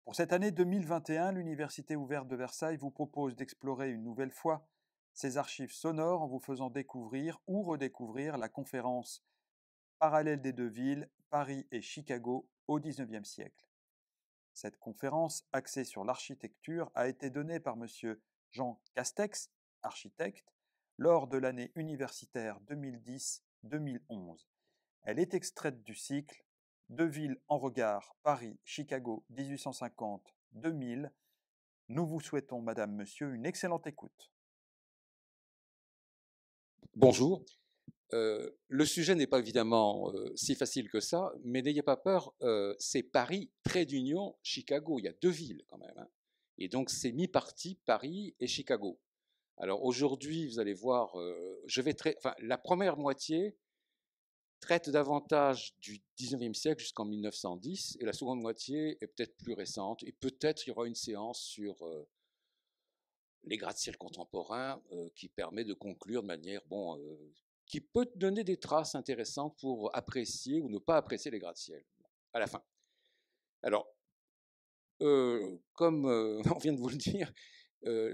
Pour cette année 2021, l'Université ouverte de Versailles vous propose d'explorer une nouvelle fois ses archives sonores en vous faisant découvrir ou redécouvrir la conférence Parallèle des deux villes, Paris et Chicago au XIXe siècle. Cette conférence, axée sur l'architecture, a été donnée par M. Jean Castex, architecte, lors de l'année universitaire 2010-2011. Elle est extraite du cycle Deux villes en regard, Paris, Chicago, 1850-2000. Nous vous souhaitons, Madame, Monsieur, une excellente écoute. Bonjour. Le sujet n'est pas évidemment si facile que ça, mais n'ayez pas peur, c'est Paris, trait d'union, Chicago. Il y a deux villes quand même, hein. Et donc c'est mi-parti, Paris et Chicago. Alors aujourd'hui, vous allez voir, la première moitié traite davantage du 19e siècle jusqu'en 1910, et la seconde moitié est peut-être plus récente, et peut-être il y aura une séance sur les gratte-ciel contemporains qui permet de conclure de manière, qui peut donner des traces intéressantes pour apprécier ou ne pas apprécier les gratte-ciel à la fin. Alors, comme on vient de vous le dire,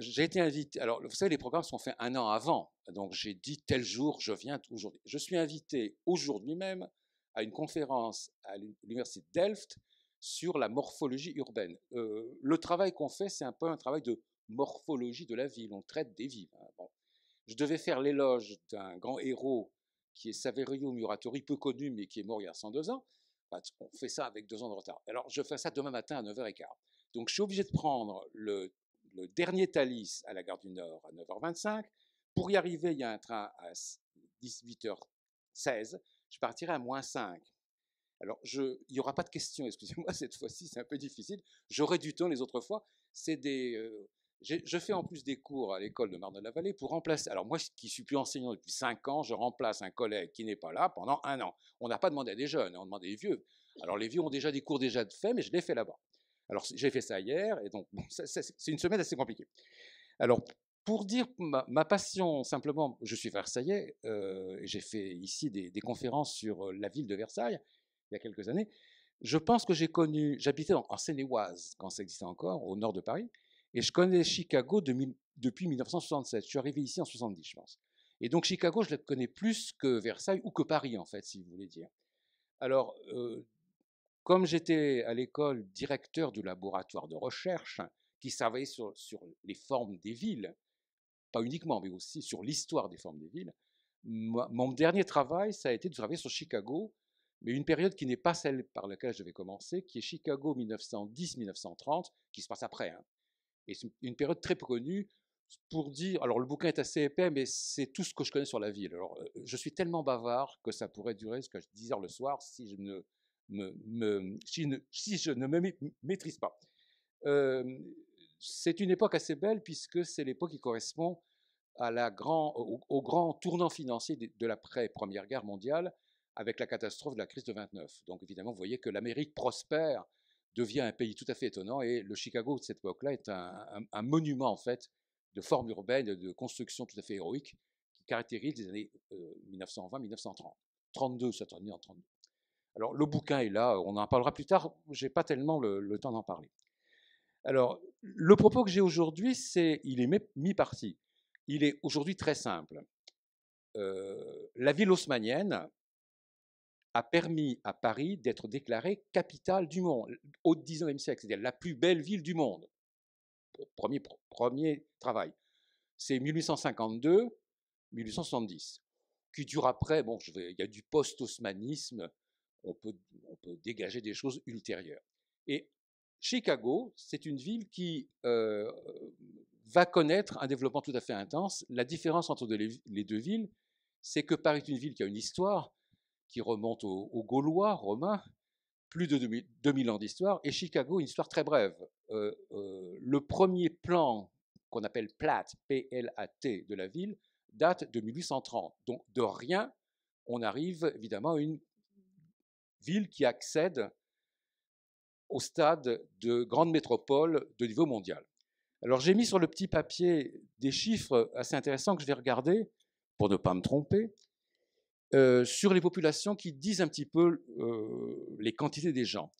j'ai été invité. Alors, vous savez, les programmes sont faits un an avant, donc j'ai dit tel jour, je viens aujourd'hui. Je suis invité aujourd'hui même à une conférence à l'université de Delft sur la morphologie urbaine. Le travail qu'on fait, c'est un peu un travail de morphologie de la ville. On traite des villes. Hein. Bon. Je devais faire l'éloge d'un grand héros qui est Saverio Muratori, peu connu, mais qui est mort il y a 102 ans. Enfin, on fait ça avec 2 ans de retard. Alors, je fais ça demain matin à 9h15. Donc, je suis obligé de prendre le dernier Thalys à la gare du Nord à 9h25. Pour y arriver, il y a un train à 18h16. Je partirai à -5. Alors, il n'y aura pas de questions, excusez-moi, cette fois-ci, c'est un peu difficile. J'aurai du temps les autres fois. Je fais en plus des cours à l'école de Marne-la-Vallée pour remplacer. Alors, moi, qui suis plus enseignant depuis 5 ans, je remplace un collègue qui n'est pas là pendant 1 an. On n'a pas demandé à des jeunes, on demandé à des vieux. Alors, les vieux ont déjà des cours déjà faits, mais je les fais là-bas. Alors, j'ai fait ça hier, et donc, c'est une semaine assez compliquée. Alors, pour dire ma passion, simplement, je suis versaillais, et j'ai fait ici des conférences sur la ville de Versailles il y a quelques années. Je pense que j'habitais en Seine-et-Oise, quand ça existait encore, au nord de Paris, et je connais Chicago depuis 1967. Je suis arrivé ici en 70, je pense. Et donc Chicago, je la connais plus que Versailles ou que Paris, en fait, si vous voulez dire. Alors, comme j'étais à l'école directeur du laboratoire de recherche qui travaillait sur les formes des villes, pas uniquement, mais aussi sur l'histoire des formes des villes, mon dernier travail, ça a été de travailler sur Chicago, mais une période qui n'est pas celle par laquelle je vais commencer, qui est Chicago 1910-1930, qui se passe après. Hein. Et c'est une période très connue pour dire, alors le bouquin est assez épais, mais c'est tout ce que je connais sur la ville. Alors, je suis tellement bavard que ça pourrait durer jusqu'à 10 heures le soir si je ne si je ne me maîtrise pas. C'est une époque assez belle puisque c'est l'époque qui correspond au grand tournant financier de l'après-Première Guerre mondiale avec la catastrophe de la crise de 29. Donc évidemment, vous voyez que l'Amérique prospère, devient un pays tout à fait étonnant, et le Chicago de cette époque-là est un monument en fait de forme urbaine, de construction tout à fait héroïque qui caractérise les années 1920-1930. 32, ça termine en 32. Alors le bouquin est là, on en parlera plus tard, j'ai pas tellement le temps d'en parler. Alors, le propos que j'ai aujourd'hui, il est mi-parti. Il est aujourd'hui très simple. La ville haussmannienne a permis à Paris d'être déclarée capitale du monde au XIXe siècle, c'est-à-dire la plus belle ville du monde. Premier travail. C'est 1852-1870, qui dure après, il y a du post-haussmanisme, on peut dégager des choses ultérieures. Et Chicago, c'est une ville qui va connaître un développement tout à fait intense. La différence entre les deux villes, c'est que Paris est une ville qui a une histoire qui remonte aux Gaulois, romains, plus de 2000 ans d'histoire, et Chicago, une histoire très brève. Le premier plan qu'on appelle plat, P-L-A-T, de la ville, date de 1830. Donc de rien, on arrive évidemment à une ville qui accède au stade de grande métropole de niveau mondial. Alors j'ai mis sur le petit papier des chiffres assez intéressants que je vais regarder, pour ne pas me tromper, sur les populations qui disent un petit peu les quantités des gens.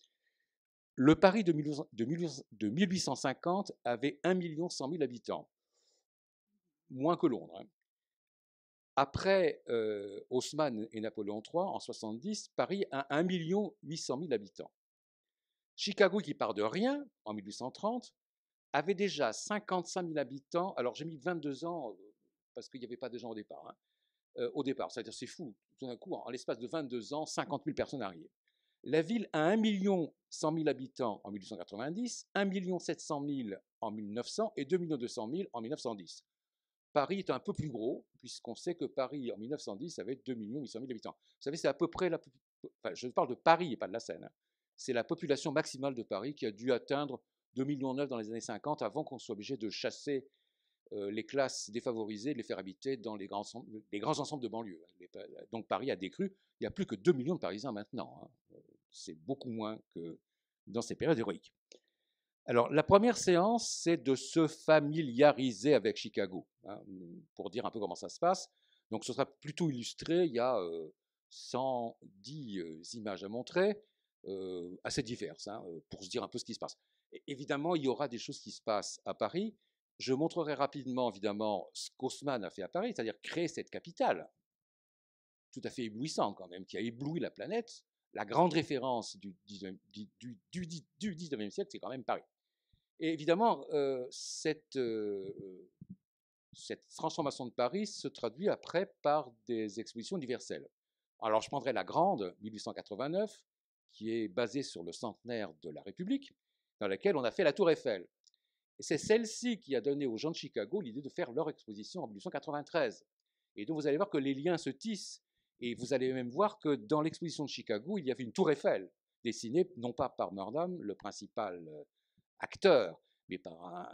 Le Paris de 1850 avait 1 100 000 habitants, moins que Londres, hein. Après Haussmann et Napoléon III, en 70, Paris a 1 800 000 habitants. Chicago, qui part de rien, en 1830, avait déjà 55 000 habitants. Alors j'ai mis 22 ans, parce qu'il n'y avait pas de gens au départ. C'est-à-dire, c'est fou. Tout d'un coup, en l'espace de 22 ans, 50 000 personnes arrivent. La ville a 1 100 000 habitants en 1890, 1 700 000 en 1900 et 2 200 000 en 1910. Paris est un peu plus gros, puisqu'on sait que Paris, en 1910, avait 2 800 000 habitants. Vous savez, c'est à peu près enfin, je parle de Paris et pas de la Seine, hein. C'est la population maximale de Paris qui a dû atteindre 2,9 millions dans les années 50 avant qu'on soit obligé de chasser les classes défavorisées, de les faire habiter dans les grands ensembles de banlieue. Donc Paris a décru. Il n'y a plus que 2 millions de Parisiens maintenant, hein. C'est beaucoup moins que dans ces périodes héroïques. Alors, la première séance, c'est de se familiariser avec Chicago, hein, pour dire un peu comment ça se passe. Donc, ce sera plutôt illustré. Il y a 110 images à montrer, assez diverses, hein, pour se dire un peu ce qui se passe. Et évidemment, il y aura des choses qui se passent à Paris. Je montrerai rapidement, évidemment, ce qu'Haussmann a fait à Paris, c'est-à-dire créer cette capitale, tout à fait éblouissante quand même, qui a ébloui la planète. La grande référence du 19e siècle, c'est quand même Paris. Et évidemment, cette transformation de Paris se traduit après par des expositions universelles. Alors, je prendrai la grande, 1889, qui est basée sur le centenaire de la République, dans laquelle on a fait la Tour Eiffel. Et c'est celle-ci qui a donné aux gens de Chicago l'idée de faire leur exposition en 1893. Et donc, vous allez voir que les liens se tissent. Et vous allez même voir que dans l'exposition de Chicago, il y avait une Tour Eiffel, dessinée non pas par Murnau, le principal acteur, mais par un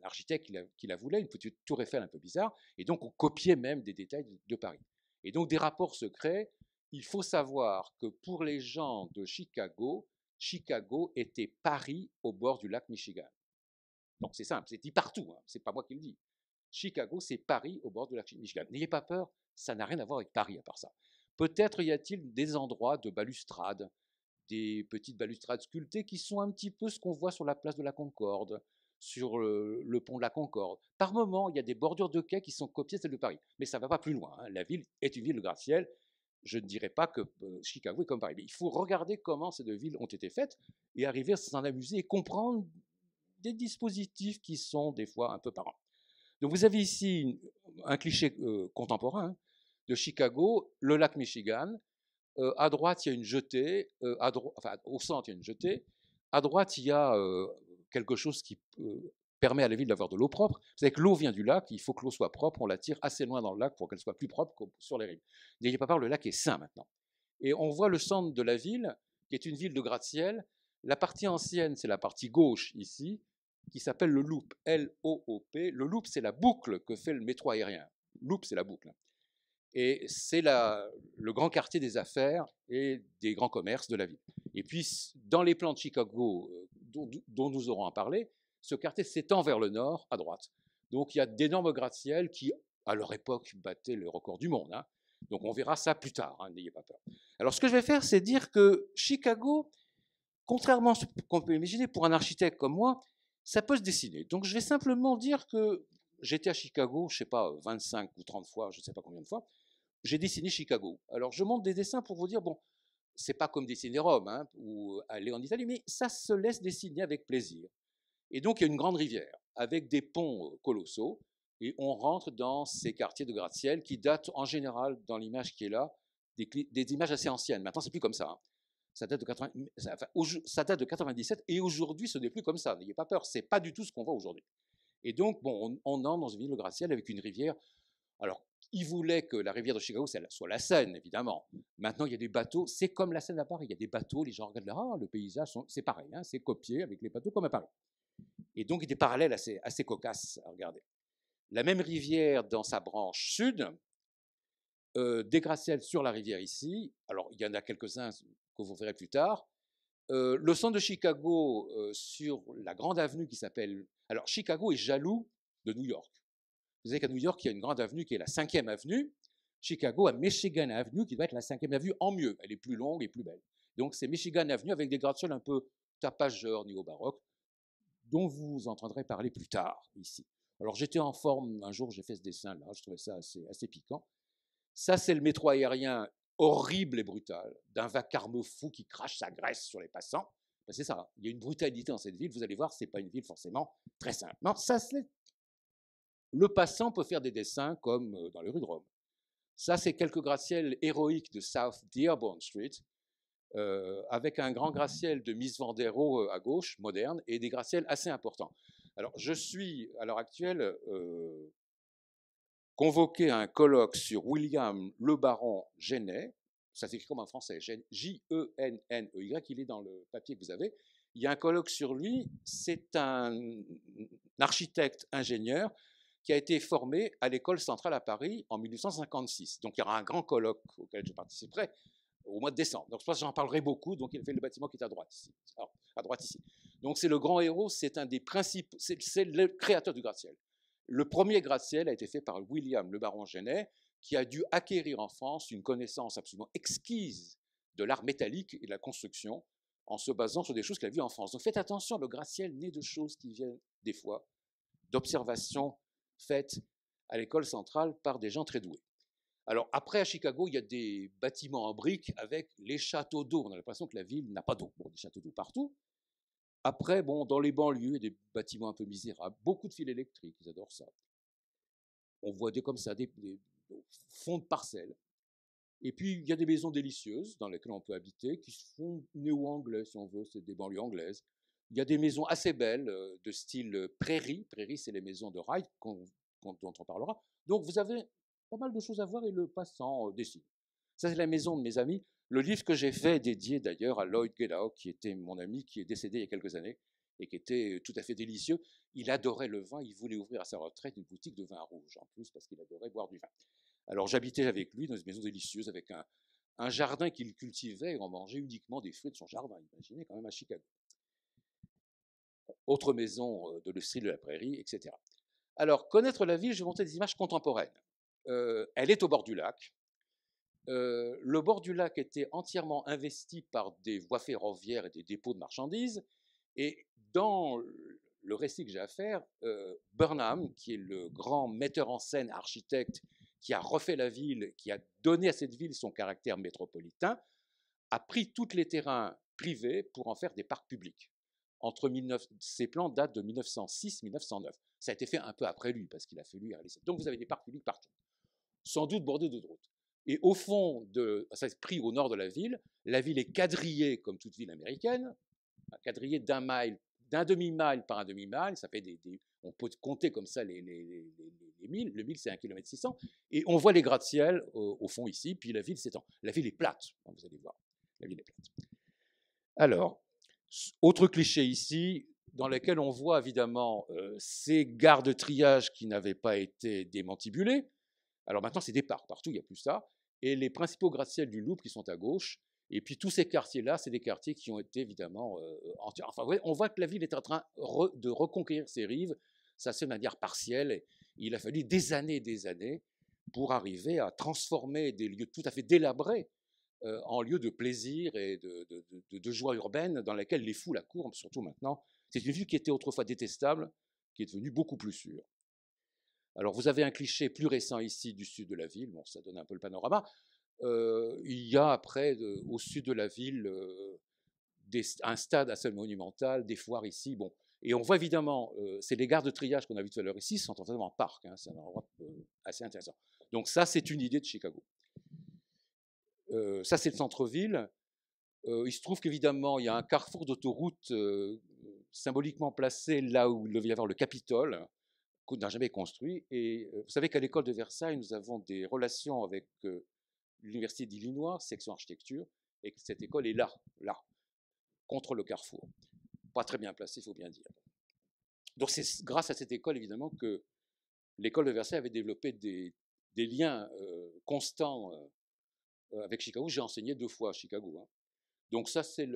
architecte qui la voulait, une petite tour Eiffel un peu bizarre, et donc on copiait même des détails de Paris. Et donc des rapports se créent. Il faut savoir que pour les gens de Chicago, Chicago était Paris au bord du lac Michigan. Donc c'est simple, c'est dit partout, hein, c'est pas moi qui le dis. Chicago, c'est Paris au bord du lac Michigan. N'ayez pas peur, ça n'a rien à voir avec Paris à part ça. Peut-être y a-t-il des endroits de balustrade, des petites balustrades sculptées qui sont un petit peu ce qu'on voit sur la place de la Concorde, sur le pont de la Concorde. Par moments, il y a des bordures de quais qui sont copiées de celles de Paris. Mais ça ne va pas plus loin, hein. La ville est une ville de gratte-ciel. Je ne dirais pas que Chicago est comme Paris. Mais il faut regarder comment ces deux villes ont été faites et arriver à s'en amuser et comprendre des dispositifs qui sont des fois un peu parents. Donc vous avez ici un cliché contemporain, hein, de Chicago, le lac Michigan. À droite, il y a une jetée. Enfin, au centre, il y a une jetée. À droite, il y a quelque chose qui permet à la ville d'avoir de l'eau propre. Vous savez que l'eau vient du lac, il faut que l'eau soit propre, on la tire assez loin dans le lac pour qu'elle soit plus propre que sur les rives. N'ayez pas peur, le lac est sain maintenant. Et on voit le centre de la ville, qui est une ville de gratte-ciel. La partie ancienne, c'est la partie gauche ici, qui s'appelle le Loop, L-O-O-P. Le Loop, c'est la boucle que fait le métro aérien. Loop, c'est la boucle. Et c'est le grand quartier des affaires et des grands commerces de la ville. Et puis, dans les plans de Chicago dont nous aurons à parler, ce quartier s'étend vers le nord, à droite. Donc, il y a d'énormes gratte-ciel qui, à leur époque, battaient le record du monde, hein. Donc, on verra ça plus tard, hein, n'ayez pas peur. Alors, ce que je vais faire, c'est dire que Chicago, contrairement à ce qu'on peut imaginer pour un architecte comme moi, ça peut se dessiner. Donc, je vais simplement dire que j'étais à Chicago, je ne sais pas, 25 ou 30 fois, je ne sais pas combien de fois. J'ai dessiné Chicago. Alors, je montre des dessins pour vous dire, bon, c'est pas comme dessiner Rome, hein, ou aller en Italie, mais ça se laisse dessiner avec plaisir. Et donc, il y a une grande rivière avec des ponts colossaux, et on rentre dans ces quartiers de gratte-ciel qui datent en général, dans l'image qui est là, des images assez anciennes. Maintenant, c'est plus comme ça, hein. Ça date de 97, et aujourd'hui, ce n'est plus comme ça. N'ayez pas peur, c'est pas du tout ce qu'on voit aujourd'hui. Et donc, bon, on entre dans une ville de gratte-ciel avec une rivière. Alors, Ils voulaient que la rivière de Chicago soit la Seine, évidemment. Maintenant, il y a des bateaux, c'est comme la Seine à Paris. Il y a des bateaux, les gens regardent là, le paysage, c'est pareil, hein, c'est copié avec les bateaux comme à Paris. Et donc, il y a des parallèles assez cocasses à regarder. La même rivière, dans sa branche sud, des gratte-ciels sur la rivière ici. Alors, il y en a quelques-uns que vous verrez plus tard. Le centre de Chicago, sur la grande avenue qui s'appelle... Alors, Chicago est jaloux de New York. Vous savez qu'à New York, il y a une grande avenue qui est la 5e avenue. Chicago a Michigan Avenue qui doit être la 5e avenue en mieux. Elle est plus longue et plus belle. Donc, c'est Michigan Avenue avec des gratte-ciels un peu tapageurs néo-baroque, dont vous entendrez parler plus tard ici. Alors, j'étais en forme, un jour, j'ai fait ce dessin-là, je trouvais ça assez piquant. Ça, c'est le métro aérien horrible et brutal, d'un vacarme fou qui crache sa graisse sur les passants. Ben, c'est ça, il y a une brutalité dans cette ville, vous allez voir, ce n'est pas une ville forcément très simple. Non, ça, le passant peut faire des dessins comme dans les rues de Rome. Ça, c'est quelques gratte-ciels héroïques de South Dearborn Street, avec un grand gratte-ciel de Miss Vandero à gauche, moderne, et des gratte-ciels assez importants. Alors, je suis, à l'heure actuelle, convoqué à un colloque sur William le Baron Genet, ça s'écrit comme en français, J-E-N-N-E-Y, il est dans le papier que vous avez. Il y a un colloque sur lui, c'est un architecte ingénieur qui a été formé à l'école centrale à Paris en 1856. Donc il y aura un grand colloque auquel je participerai au mois de décembre. Donc je pense que j'en parlerai beaucoup. Donc il a fait le bâtiment qui est à droite ici. Alors, à droite ici. Donc c'est le grand héros, c'est un des principes, c'est le créateur du gratte-ciel. Le premier gratte-ciel a été fait par William le Baron Genet, qui a dû acquérir en France une connaissance absolument exquise de l'art métallique et de la construction en se basant sur des choses qu'il a vues en France. Donc faites attention, le gratte-ciel naît de choses qui viennent des fois d'observations faites à l'école centrale par des gens très doués. Alors après, à Chicago, il y a des bâtiments en briques avec les châteaux d'eau. On a l'impression que la ville n'a pas d'eau. Bon, des châteaux d'eau partout. Après, bon, dans les banlieues, il y a des bâtiments un peu misérables. Beaucoup de fils électriques, ils adorent ça. On voit comme ça, des fonds de parcelles. Et puis, il y a des maisons délicieuses dans lesquelles on peut habiter, qui se font néo-anglais, si on veut, c'est des banlieues anglaises. Il y a des maisons assez belles, de style prairie. Prairie, c'est les maisons de rail dont on parlera. Donc, vous avez pas mal de choses à voir et le passant dessine. Ça, c'est la maison de mes amis. Le livre que j'ai fait, dédié d'ailleurs à Lloyd Gelau, qui était mon ami, qui est décédé il y a quelques années, et qui était tout à fait délicieux. Il adorait le vin, il voulait ouvrir à sa retraite une boutique de vin rouge, en plus, parce qu'il adorait boire du vin. Alors j'habitais avec lui dans une maison délicieuse, avec un jardin qu'il cultivait, et on mangeait uniquement des fruits de son jardin. Imaginez quand même à Chicago. Autre maison de le style de la prairie, etc. Alors, connaître la ville, je vais montrer des images contemporaines. Elle est au bord du lac. Le bord du lac était entièrement investi par des voies ferroviaires et des dépôts de marchandises. Et dans le récit que j'ai à faire, Burnham, qui est le grand metteur en scène, architecte, qui a refait la ville, qui a donné à cette ville son caractère métropolitain, a pris tous les terrains privés pour en faire des parcs publics. Ces plans datent de 1906-1909. Ça a été fait un peu après lui, parce qu'il a fallu y réaliser. Donc vous avez des parcs publics partout, sans doute bordés de routes. Et au fond, ça s'est pris au nord de la ville est quadrillée comme toute ville américaine, quadrillée d'un demi-mile par un demi-mile, ça fait on peut compter comme ça les milles, le mille c'est 1,6 km, et on voit les gratte-ciel au fond ici, puis la ville s'étend. La ville est plate, vous allez voir, la ville est plate. Alors, autre cliché ici, dans lequel on voit évidemment ces gares de triage qui n'avaient pas été démantibulées. Alors maintenant, c'est des parcs, partout, il n'y a plus ça. Et les principaux gratte-ciel du Louvre qui sont à gauche. Et puis tous ces quartiers-là, c'est des quartiers qui ont été évidemment entiers. Enfin, on voit que la ville est en train de reconquérir ses rives. Ça se fait de manière partielle. Et il a fallu des années et des années pour arriver à transformer des lieux tout à fait délabrés en lieux de plaisir et de joie urbaine dans lesquels les foules accourent, surtout maintenant. C'est une ville qui était autrefois détestable, qui est devenue beaucoup plus sûre. Alors, vous avez un cliché plus récent ici du sud de la ville. Bon, ça donne un peu le panorama. Il y a après, au sud de la ville, un stade assez monumental, des foires ici. Bon. Et on voit évidemment, c'est les gares de triage qu'on a vu tout à l'heure ici, sont en parc. Hein, c'est un endroit assez intéressant. Donc ça, c'est une idée de Chicago. Ça, c'est le centre-ville. Il se trouve qu'évidemment, il y a un carrefour d'autoroute symboliquement placé là où il devait y avoir le Capitole, qu'on n'a jamais construit. Et vous savez qu'à l'école de Versailles, nous avons des relations avec l'Université d'Illinois, section architecture, et que cette école est là, contre le carrefour. Pas très bien placée, il faut bien dire. Donc c'est grâce à cette école, évidemment, que l'école de Versailles avait développé des liens constants avec Chicago. J'ai enseigné 2 fois à Chicago. Hein. Donc ça, c'est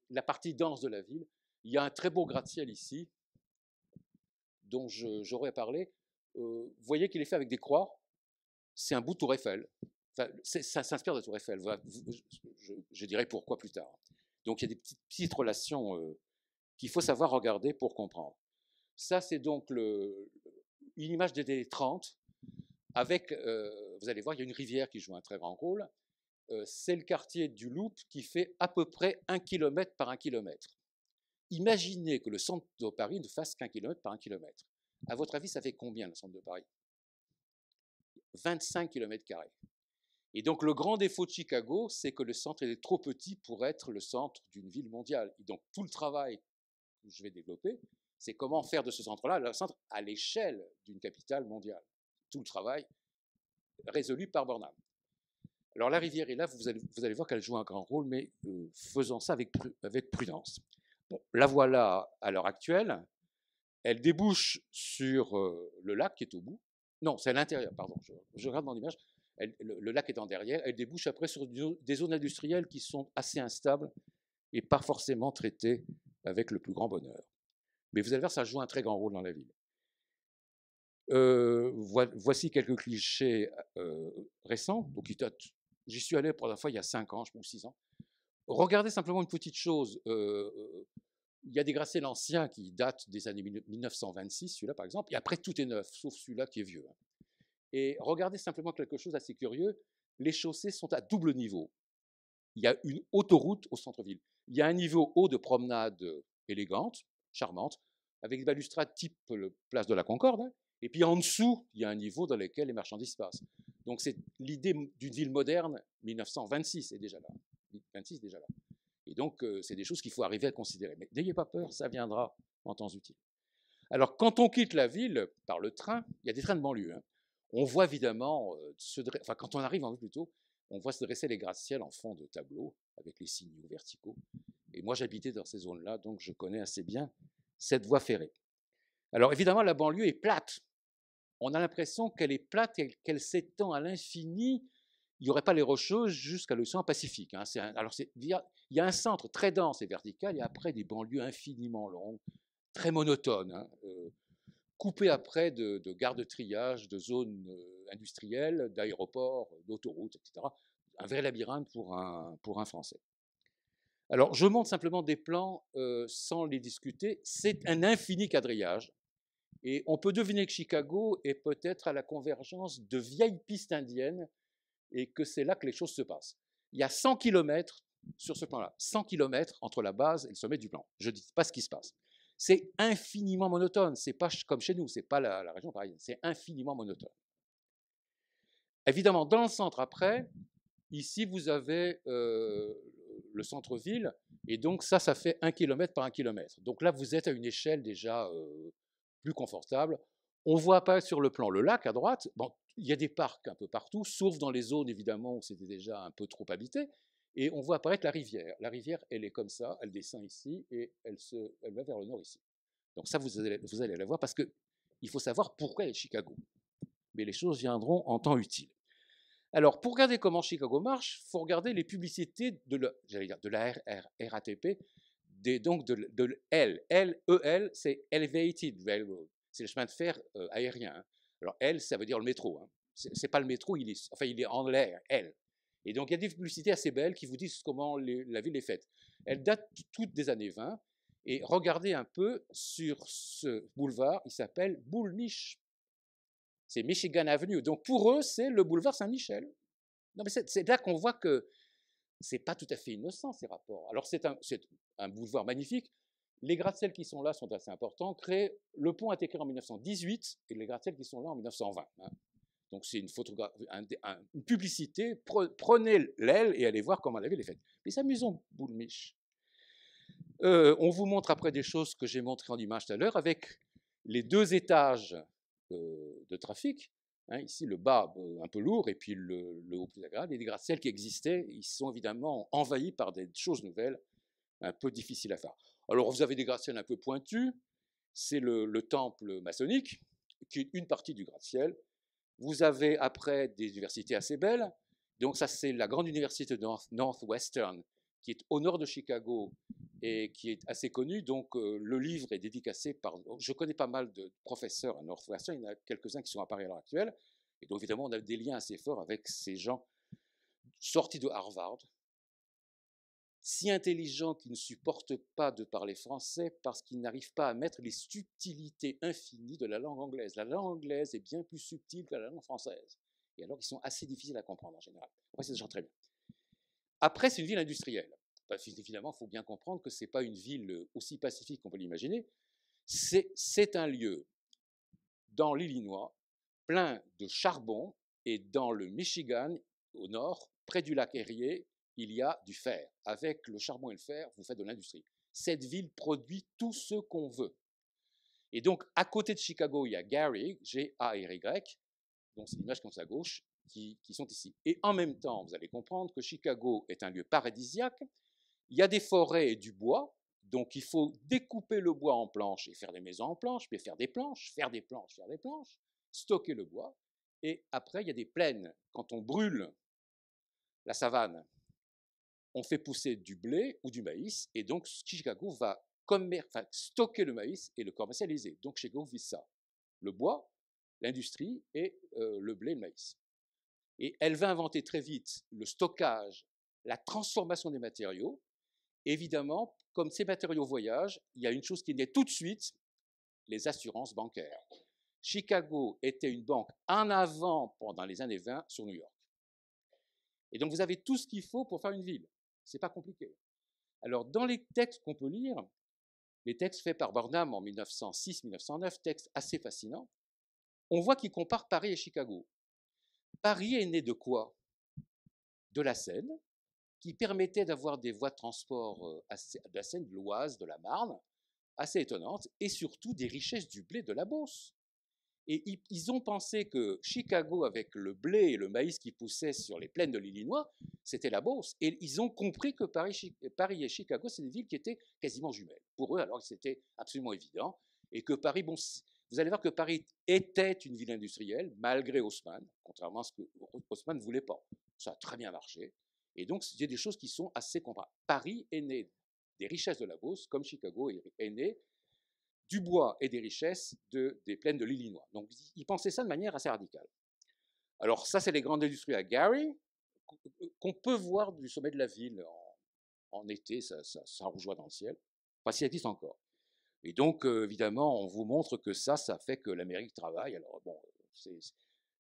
la partie dense de la ville. Il y a un très beau gratte-ciel ici, dont j'aurais parlé. Vous voyez qu'il est fait avec des croix. C'est un bout de Tour Eiffel. Enfin, ça s'inspire de Tour Eiffel. Je dirai pourquoi plus tard. Donc il y a des petites relations qu'il faut savoir regarder pour comprendre. Ça, c'est donc une image des années 30 avec, vous allez voir, il y a une rivière qui joue un très grand rôle. C'est le quartier du Loop qui fait à peu près 1 km par 1 km. Imaginez que le centre de Paris ne fasse qu'1 km par 1 km. À votre avis, ça fait combien le centre de Paris? 25 km². Et donc le grand défaut de Chicago, c'est que le centre est trop petit pour être le centre d'une ville mondiale. Et donc tout le travail que je vais développer, c'est comment faire de ce centre-là le centre à l'échelle d'une capitale mondiale. Tout le travail résolu par Burnham. Alors la rivière est là, vous allez voir qu'elle joue un grand rôle, mais faisons ça avec prudence. Bon, la voilà à l'heure actuelle. Elle débouche sur le lac qui est au bout. Non, c'est à l'intérieur, pardon. Je regarde dans l'image. Le lac étant derrière, elle débouche après sur des zones industrielles qui sont assez instables et pas forcément traitées avec le plus grand bonheur. Mais vous allez voir, ça joue un très grand rôle dans la ville. Voici quelques clichés récents. Donc, j'y suis allé pour la fois il y a 5 ans, ou 6 ans. Regardez simplement une petite chose. Il y a des gratte-ciels anciens qui datent des années 1926, celui-là par exemple, et après tout est neuf, sauf celui-là qui est vieux. Et regardez simplement quelque chose d'assez curieux, les chaussées sont à double niveau. Il y a une autoroute au centre-ville. Il y a un niveau haut de promenade élégante, charmante, avec des balustrades type place de la Concorde, hein, et puis en dessous, il y a un niveau dans lequel les marchandises passent. Donc c'est l'idée d'une ville moderne, 1926 est déjà là. 26 déjà là. Et donc, c'est des choses qu'il faut arriver à considérer. Mais n'ayez pas peur, ça viendra en temps utile. Alors, quand on quitte la ville par le train, il y a des trains de banlieue. Hein, on voit évidemment, quand on arrive en vue plutôt, on voit se dresser les gratte-ciels en fond de tableau, avec les signaux verticaux. Et moi, j'habitais dans ces zones-là, donc je connais assez bien cette voie ferrée. Alors, évidemment, la banlieue est plate. On a l'impression qu'elle est plate et qu'elle s'étend à l'infini. Il n'y aurait pas les Rocheuses jusqu'à l'océan Pacifique. Hein. Il y a un centre très dense et vertical, et après des banlieues infiniment longues, très monotones, hein, coupées après de gares de triage, de zones industrielles, d'aéroports, d'autoroutes, etc. Un vrai labyrinthe pour un Français. Alors, je montre simplement des plans sans les discuter. C'est un infini quadrillage. Et on peut deviner que Chicago est peut-être à la convergence de vieilles pistes indiennes et que c'est là que les choses se passent. Il y a 100 km sur ce plan-là, 100 km entre la base et le sommet du plan. Je ne dis pas ce qui se passe. C'est infiniment monotone, c'est pas comme chez nous, c'est pas la région parisienne, c'est infiniment monotone. Évidemment, dans le centre après, ici vous avez le centre-ville, et donc ça fait 1 km par 1 km. Donc là, vous êtes à une échelle déjà plus confortable. On voit apparaître sur le plan le lac à droite. Bon, il y a des parcs un peu partout, sauf dans les zones évidemment où c'était déjà un peu trop habité. Et on voit apparaître la rivière. La rivière, elle est comme ça, elle descend ici et elle va vers le nord ici. Donc ça, vous allez la voir parce qu'il faut savoir pourquoi elle est Chicago. Mais les choses viendront en temps utile. Alors, pour regarder comment Chicago marche, il faut regarder les publicités de la RATP, donc de LEL, c'est Elevated Railroad. C'est le chemin de fer aérien. Hein. Alors, L, ça veut dire le métro. Hein. C'est pas le métro, il est en l'air, L. Et donc, il y a des publicités assez belles qui vous disent comment la ville est faite. Elles datent toutes des années 20. Et regardez un peu sur ce boulevard, il s'appelle Boul'Mich'. C'est Michigan Avenue. Donc, pour eux, c'est le boulevard Saint-Michel. Non, mais c'est là qu'on voit que c'est pas tout à fait innocent, ces rapports. Alors, c'est un boulevard magnifique. Les gratte-ciels qui sont là sont assez importants. Le pont a été créé en 1918 et les gratte-ciels qui sont là en 1920. Hein. Donc, c'est une publicité. Prenez l'aile et allez voir comment la ville est faite. Mais c'est amusant, Boul'Mich'. On vous montre après des choses que j'ai montrées en image tout à l'heure avec Les 2 étages de trafic, hein, ici le bas un peu lourd et puis le haut plus agréable, et les gratte-ciels qui existaient, ils sont évidemment envahis par des choses nouvelles, un peu difficiles à faire. Alors vous avez des gratte-ciels un peu pointus, c'est le temple maçonnique, qui est une partie du gratte-ciel. Vous avez après des universités assez belles, donc ça c'est la grande université de Northwestern, qui est au nord de Chicago et qui est assez connue. Donc le livre est dédicacé par... Je connais pas mal de professeurs à Northwestern, il y en a quelques-uns qui sont à Paris à l'heure actuelle, et donc évidemment on a des liens assez forts avec ces gens sortis de Harvard, si intelligents qu'ils ne supportent pas de parler français parce qu'ils n'arrivent pas à mettre les subtilités infinies de la langue anglaise. La langue anglaise est bien plus subtile que la langue française. Et alors, ils sont assez difficiles à comprendre en général. Moi, c'est déjà très bien. Après, c'est une ville industrielle. Parce qu'évidemment, il faut bien comprendre que ce n'est pas une ville aussi pacifique qu'on peut l'imaginer. C'est un lieu dans l'Illinois plein de charbon, et dans le Michigan, au nord, près du lac Erie, il y a du fer. Avec le charbon et le fer, vous faites de l'industrie. Cette ville produit tout ce qu'on veut. Et donc, à côté de Chicago, il y a Gary, G-A-R-Y, donc c'est l'image qu'on a à gauche, qui sont ici. Et en même temps, vous allez comprendre que Chicago est un lieu paradisiaque. Il y a des forêts et du bois, donc il faut découper le bois en planches et faire des maisons en planches, puis faire des planches, faire des planches, faire des planches, stocker le bois. Et après, il y a des plaines. Quand on brûle la savane, on fait pousser du blé ou du maïs, et donc Chicago va stocker le maïs et le commercialiser. Donc Chicago vise ça, le bois, l'industrie et le blé et le maïs. Et elle va inventer très vite le stockage, la transformation des matériaux. Évidemment, comme ces matériaux voyagent, il y a une chose qui naît tout de suite, les assurances bancaires. Chicago était une banque en avant pendant les années 20 sur New York. Et donc vous avez tout ce qu'il faut pour faire une ville. C'est pas compliqué. Alors dans les textes qu'on peut lire, les textes faits par Burnham en 1906-1909, textes assez fascinants, on voit qu'il compare Paris et Chicago. Paris est né de quoi? De la Seine, qui permettait d'avoir des voies de transport de la Seine, de l'Oise, de la Marne, assez étonnantes, et surtout des richesses du blé de la Beauce. Et ils ont pensé que Chicago, avec le blé et le maïs qui poussaient sur les plaines de l'Illinois, c'était la Beauce. Et ils ont compris que Paris et Chicago, c'est des villes qui étaient quasiment jumelles. Pour eux, alors c'était absolument évident. Et que Paris, bon, vous allez voir que Paris était une ville industrielle, malgré Haussmann, contrairement à ce que Haussmann ne voulait pas. Ça a très bien marché. Et donc, il y a des choses qui sont assez comparables. Paris est né des richesses de la Beauce, comme Chicago est né du bois et des richesses des plaines de l'Illinois. Donc, ils pensaient ça de manière assez radicale. Alors, ça, c'est les grandes industries à Gary, qu'on peut voir du sommet de la ville en été, ça rougeoie dans le ciel. Enfin, ça existe encore. Et donc, évidemment, on vous montre que ça fait que l'Amérique travaille. Alors, bon, c'est une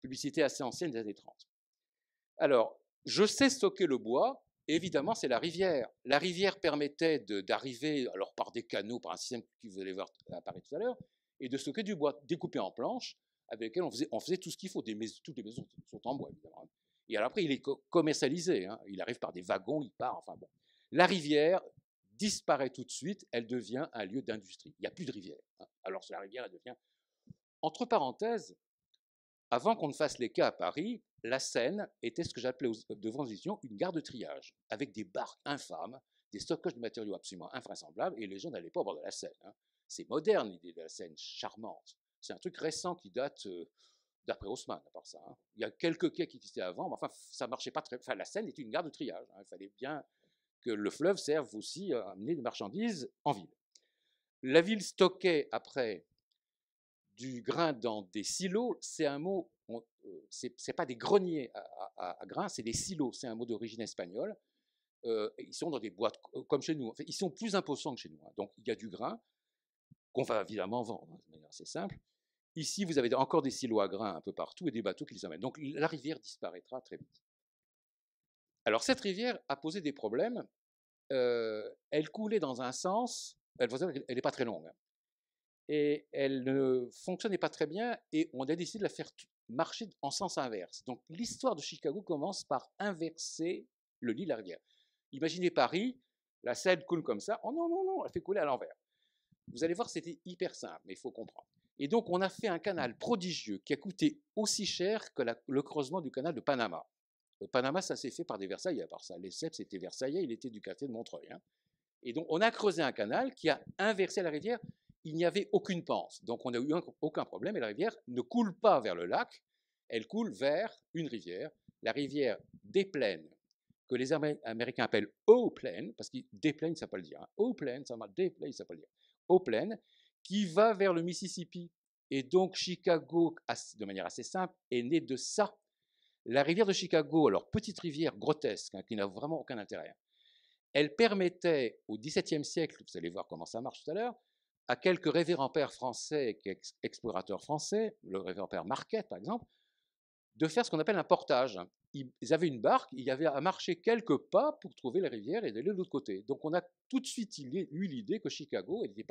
publicité assez ancienne des années 30. Alors, je sais stocker le bois. Évidemment, c'est la rivière. La rivière permettait d'arriver, alors par des canaux, par un système que vous allez voir apparaître tout à l'heure, et de stocker du bois découpé en planches, avec lequel on faisait tout ce qu'il faut. Toutes les maisons sont en bois, évidemment. Et alors après, il est commercialisé. Hein. Il arrive par des wagons, il part. Enfin bon. La rivière disparaît tout de suite. Elle devient un lieu d'industrie. Il n'y a plus de rivière. Hein. Alors la rivière, elle devient, entre parenthèses, avant qu'on ne fasse les cas à Paris, la Seine était ce que j'appelais devant vision une gare de triage, avec des barques infâmes, des stockages de matériaux absolument invraisemblables, et les gens n'allaient pas au bord de la Seine. Hein. C'est moderne l'idée de la Seine, charmante. C'est un truc récent qui date d'après Haussmann, à part ça. Hein. Il y a quelques quais qui existaient avant, mais enfin, ça marchait pas très. Enfin, la Seine était une gare de triage. Hein. Il fallait bien que le fleuve serve aussi à amener des marchandises en ville. La ville stockait après du grain dans des silos, c'est un mot, c'est pas des greniers à grains, c'est des silos, c'est un mot d'origine espagnole. Ils sont dans des boîtes comme chez nous. En fait, ils sont plus imposants que chez nous. Hein. Donc il y a du grain qu'on va évidemment vendre hein, de manière assez simple. Ici, vous avez encore des silos à grains un peu partout et des bateaux qui les emmènent. Donc la rivière disparaîtra très vite. Alors cette rivière a posé des problèmes. Elle coulait dans un sens, elle n'est pas très longue. Hein. Et elle ne fonctionnait pas très bien et on a décidé de la faire marcher en sens inverse. Donc l'histoire de Chicago commence par inverser le lit de la rivière. Imaginez Paris, la Seine coule comme ça. Oh non, non, non, elle fait couler à l'envers. Vous allez voir, c'était hyper simple, mais il faut comprendre. Et donc, on a fait un canal prodigieux qui a coûté aussi cher que le creusement du canal de Panama. Le Panama, ça s'est fait par des Versaillais, à part ça. Lesseps était Versaillais, il était du quartier de Montreuil. Hein. Et donc, on a creusé un canal qui a inversé la rivière. Il n'y avait aucune pente. Donc, on n'a eu aucun problème. Et la rivière ne coule pas vers le lac. Elle coule vers une rivière, la rivière des Plaines, que les Américains appellent Eau Plaine, parce que des Plaines, ça ne sait pas le dire. Hein. Eau Plaine, ça des Plaines, ça ne sait pas le dire. Eau Plaine, qui va vers le Mississippi. Et donc, Chicago, de manière assez simple, est né de ça. La rivière de Chicago, alors petite rivière grotesque, hein, qui n'a vraiment aucun intérêt, hein, elle permettait au XVIIe siècle, vous allez voir comment ça marche tout à l'heure, à quelques révérends pères français, explorateurs français, le révérend père Marquette par exemple, de faire ce qu'on appelle un portage. Ils avaient une barque, il y avait à marcher quelques pas pour trouver la rivière et d'aller de l'autre côté. Donc on a tout de suite eu l'idée que Chicago elle était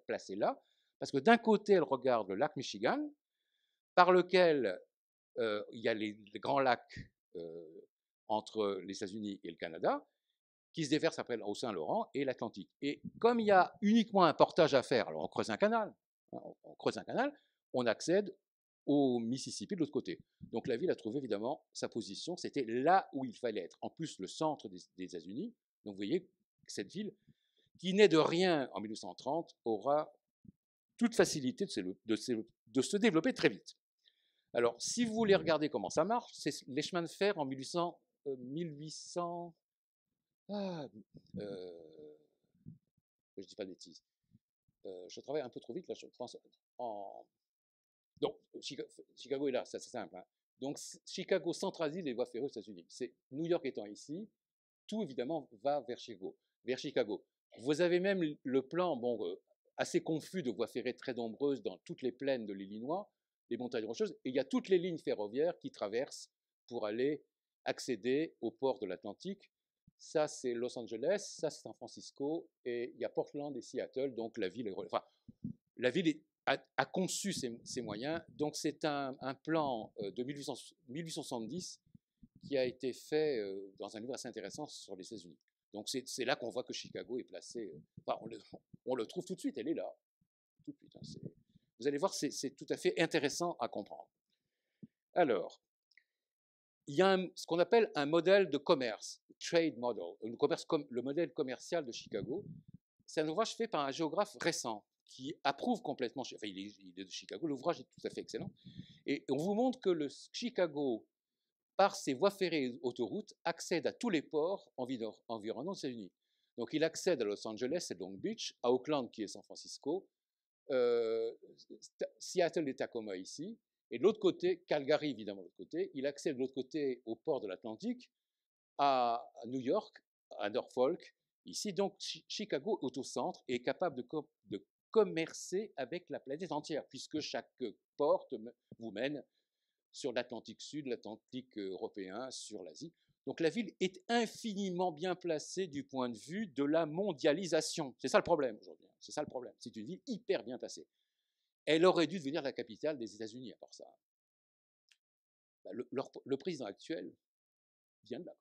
placée là, parce que d'un côté elle regarde le lac Michigan, par lequel il y a les grands lacs entre les États-Unis et le Canada, qui se déverse après au Saint-Laurent et l'Atlantique. Et comme il y a uniquement un portage à faire, alors on creuse un canal, on accède au Mississippi de l'autre côté. Donc la ville a trouvé évidemment sa position, c'était là où il fallait être. En plus, le centre des États-Unis, donc vous voyez, cette ville, qui naît de rien en 1830, aura toute facilité de se développer très vite. Alors, si vous voulez regarder comment ça marche, c'est les chemins de fer en 1800 je dis pas de bêtises. Je travaille un peu trop vite, là, je pense. Donc, Chicago est là, c'est simple. Hein. Donc, Chicago centralise les voies ferrées aux États-Unis. C'est New York étant ici, tout évidemment va vers Chicago. Vous avez même le plan, assez confus de voies ferrées très nombreuses dans toutes les plaines de l'Illinois, les montagnes rocheuses, et il y a toutes les lignes ferroviaires qui traversent pour aller accéder au port de l'Atlantique. Ça, c'est Los Angeles, ça, c'est San Francisco, et il y a Portland et Seattle, donc la ville a conçu ses moyens. Donc, c'est un plan de 1870 qui a été fait dans un livre assez intéressant sur les États-Unis. Donc, c'est là qu'on voit que Chicago est placé. On le trouve tout de suite, elle est là. Tout de suite, hein, vous allez voir, c'est tout à fait intéressant à comprendre. Alors, il y a ce qu'on appelle un modèle de commerce, trade model, le modèle commercial de Chicago. C'est un ouvrage fait par un géographe récent qui approuve complètement, enfin il est de Chicago, l'ouvrage est tout à fait excellent, et on vous montre que le Chicago, par ses voies ferrées et autoroutes, accède à tous les ports environnants des États-Unis. Donc il accède à Los Angeles et Long Beach, à Oakland qui est San Francisco, Seattle et Tacoma ici, et de l'autre côté, Calgary évidemment de l'autre côté, il accède de l'autre côté au port de l'Atlantique, à New York, à Norfolk, ici. Donc Chicago est au centre et est capable de commercer avec la planète entière, puisque chaque porte vous mène sur l'Atlantique Sud, l'Atlantique européen, sur l'Asie. Donc la ville est infiniment bien placée du point de vue de la mondialisation. C'est ça le problème aujourd'hui. C'est ça le problème. C'est une ville hyper bien placée. Elle aurait dû devenir la capitale des États-Unis à part ça. Le président actuel vient de là.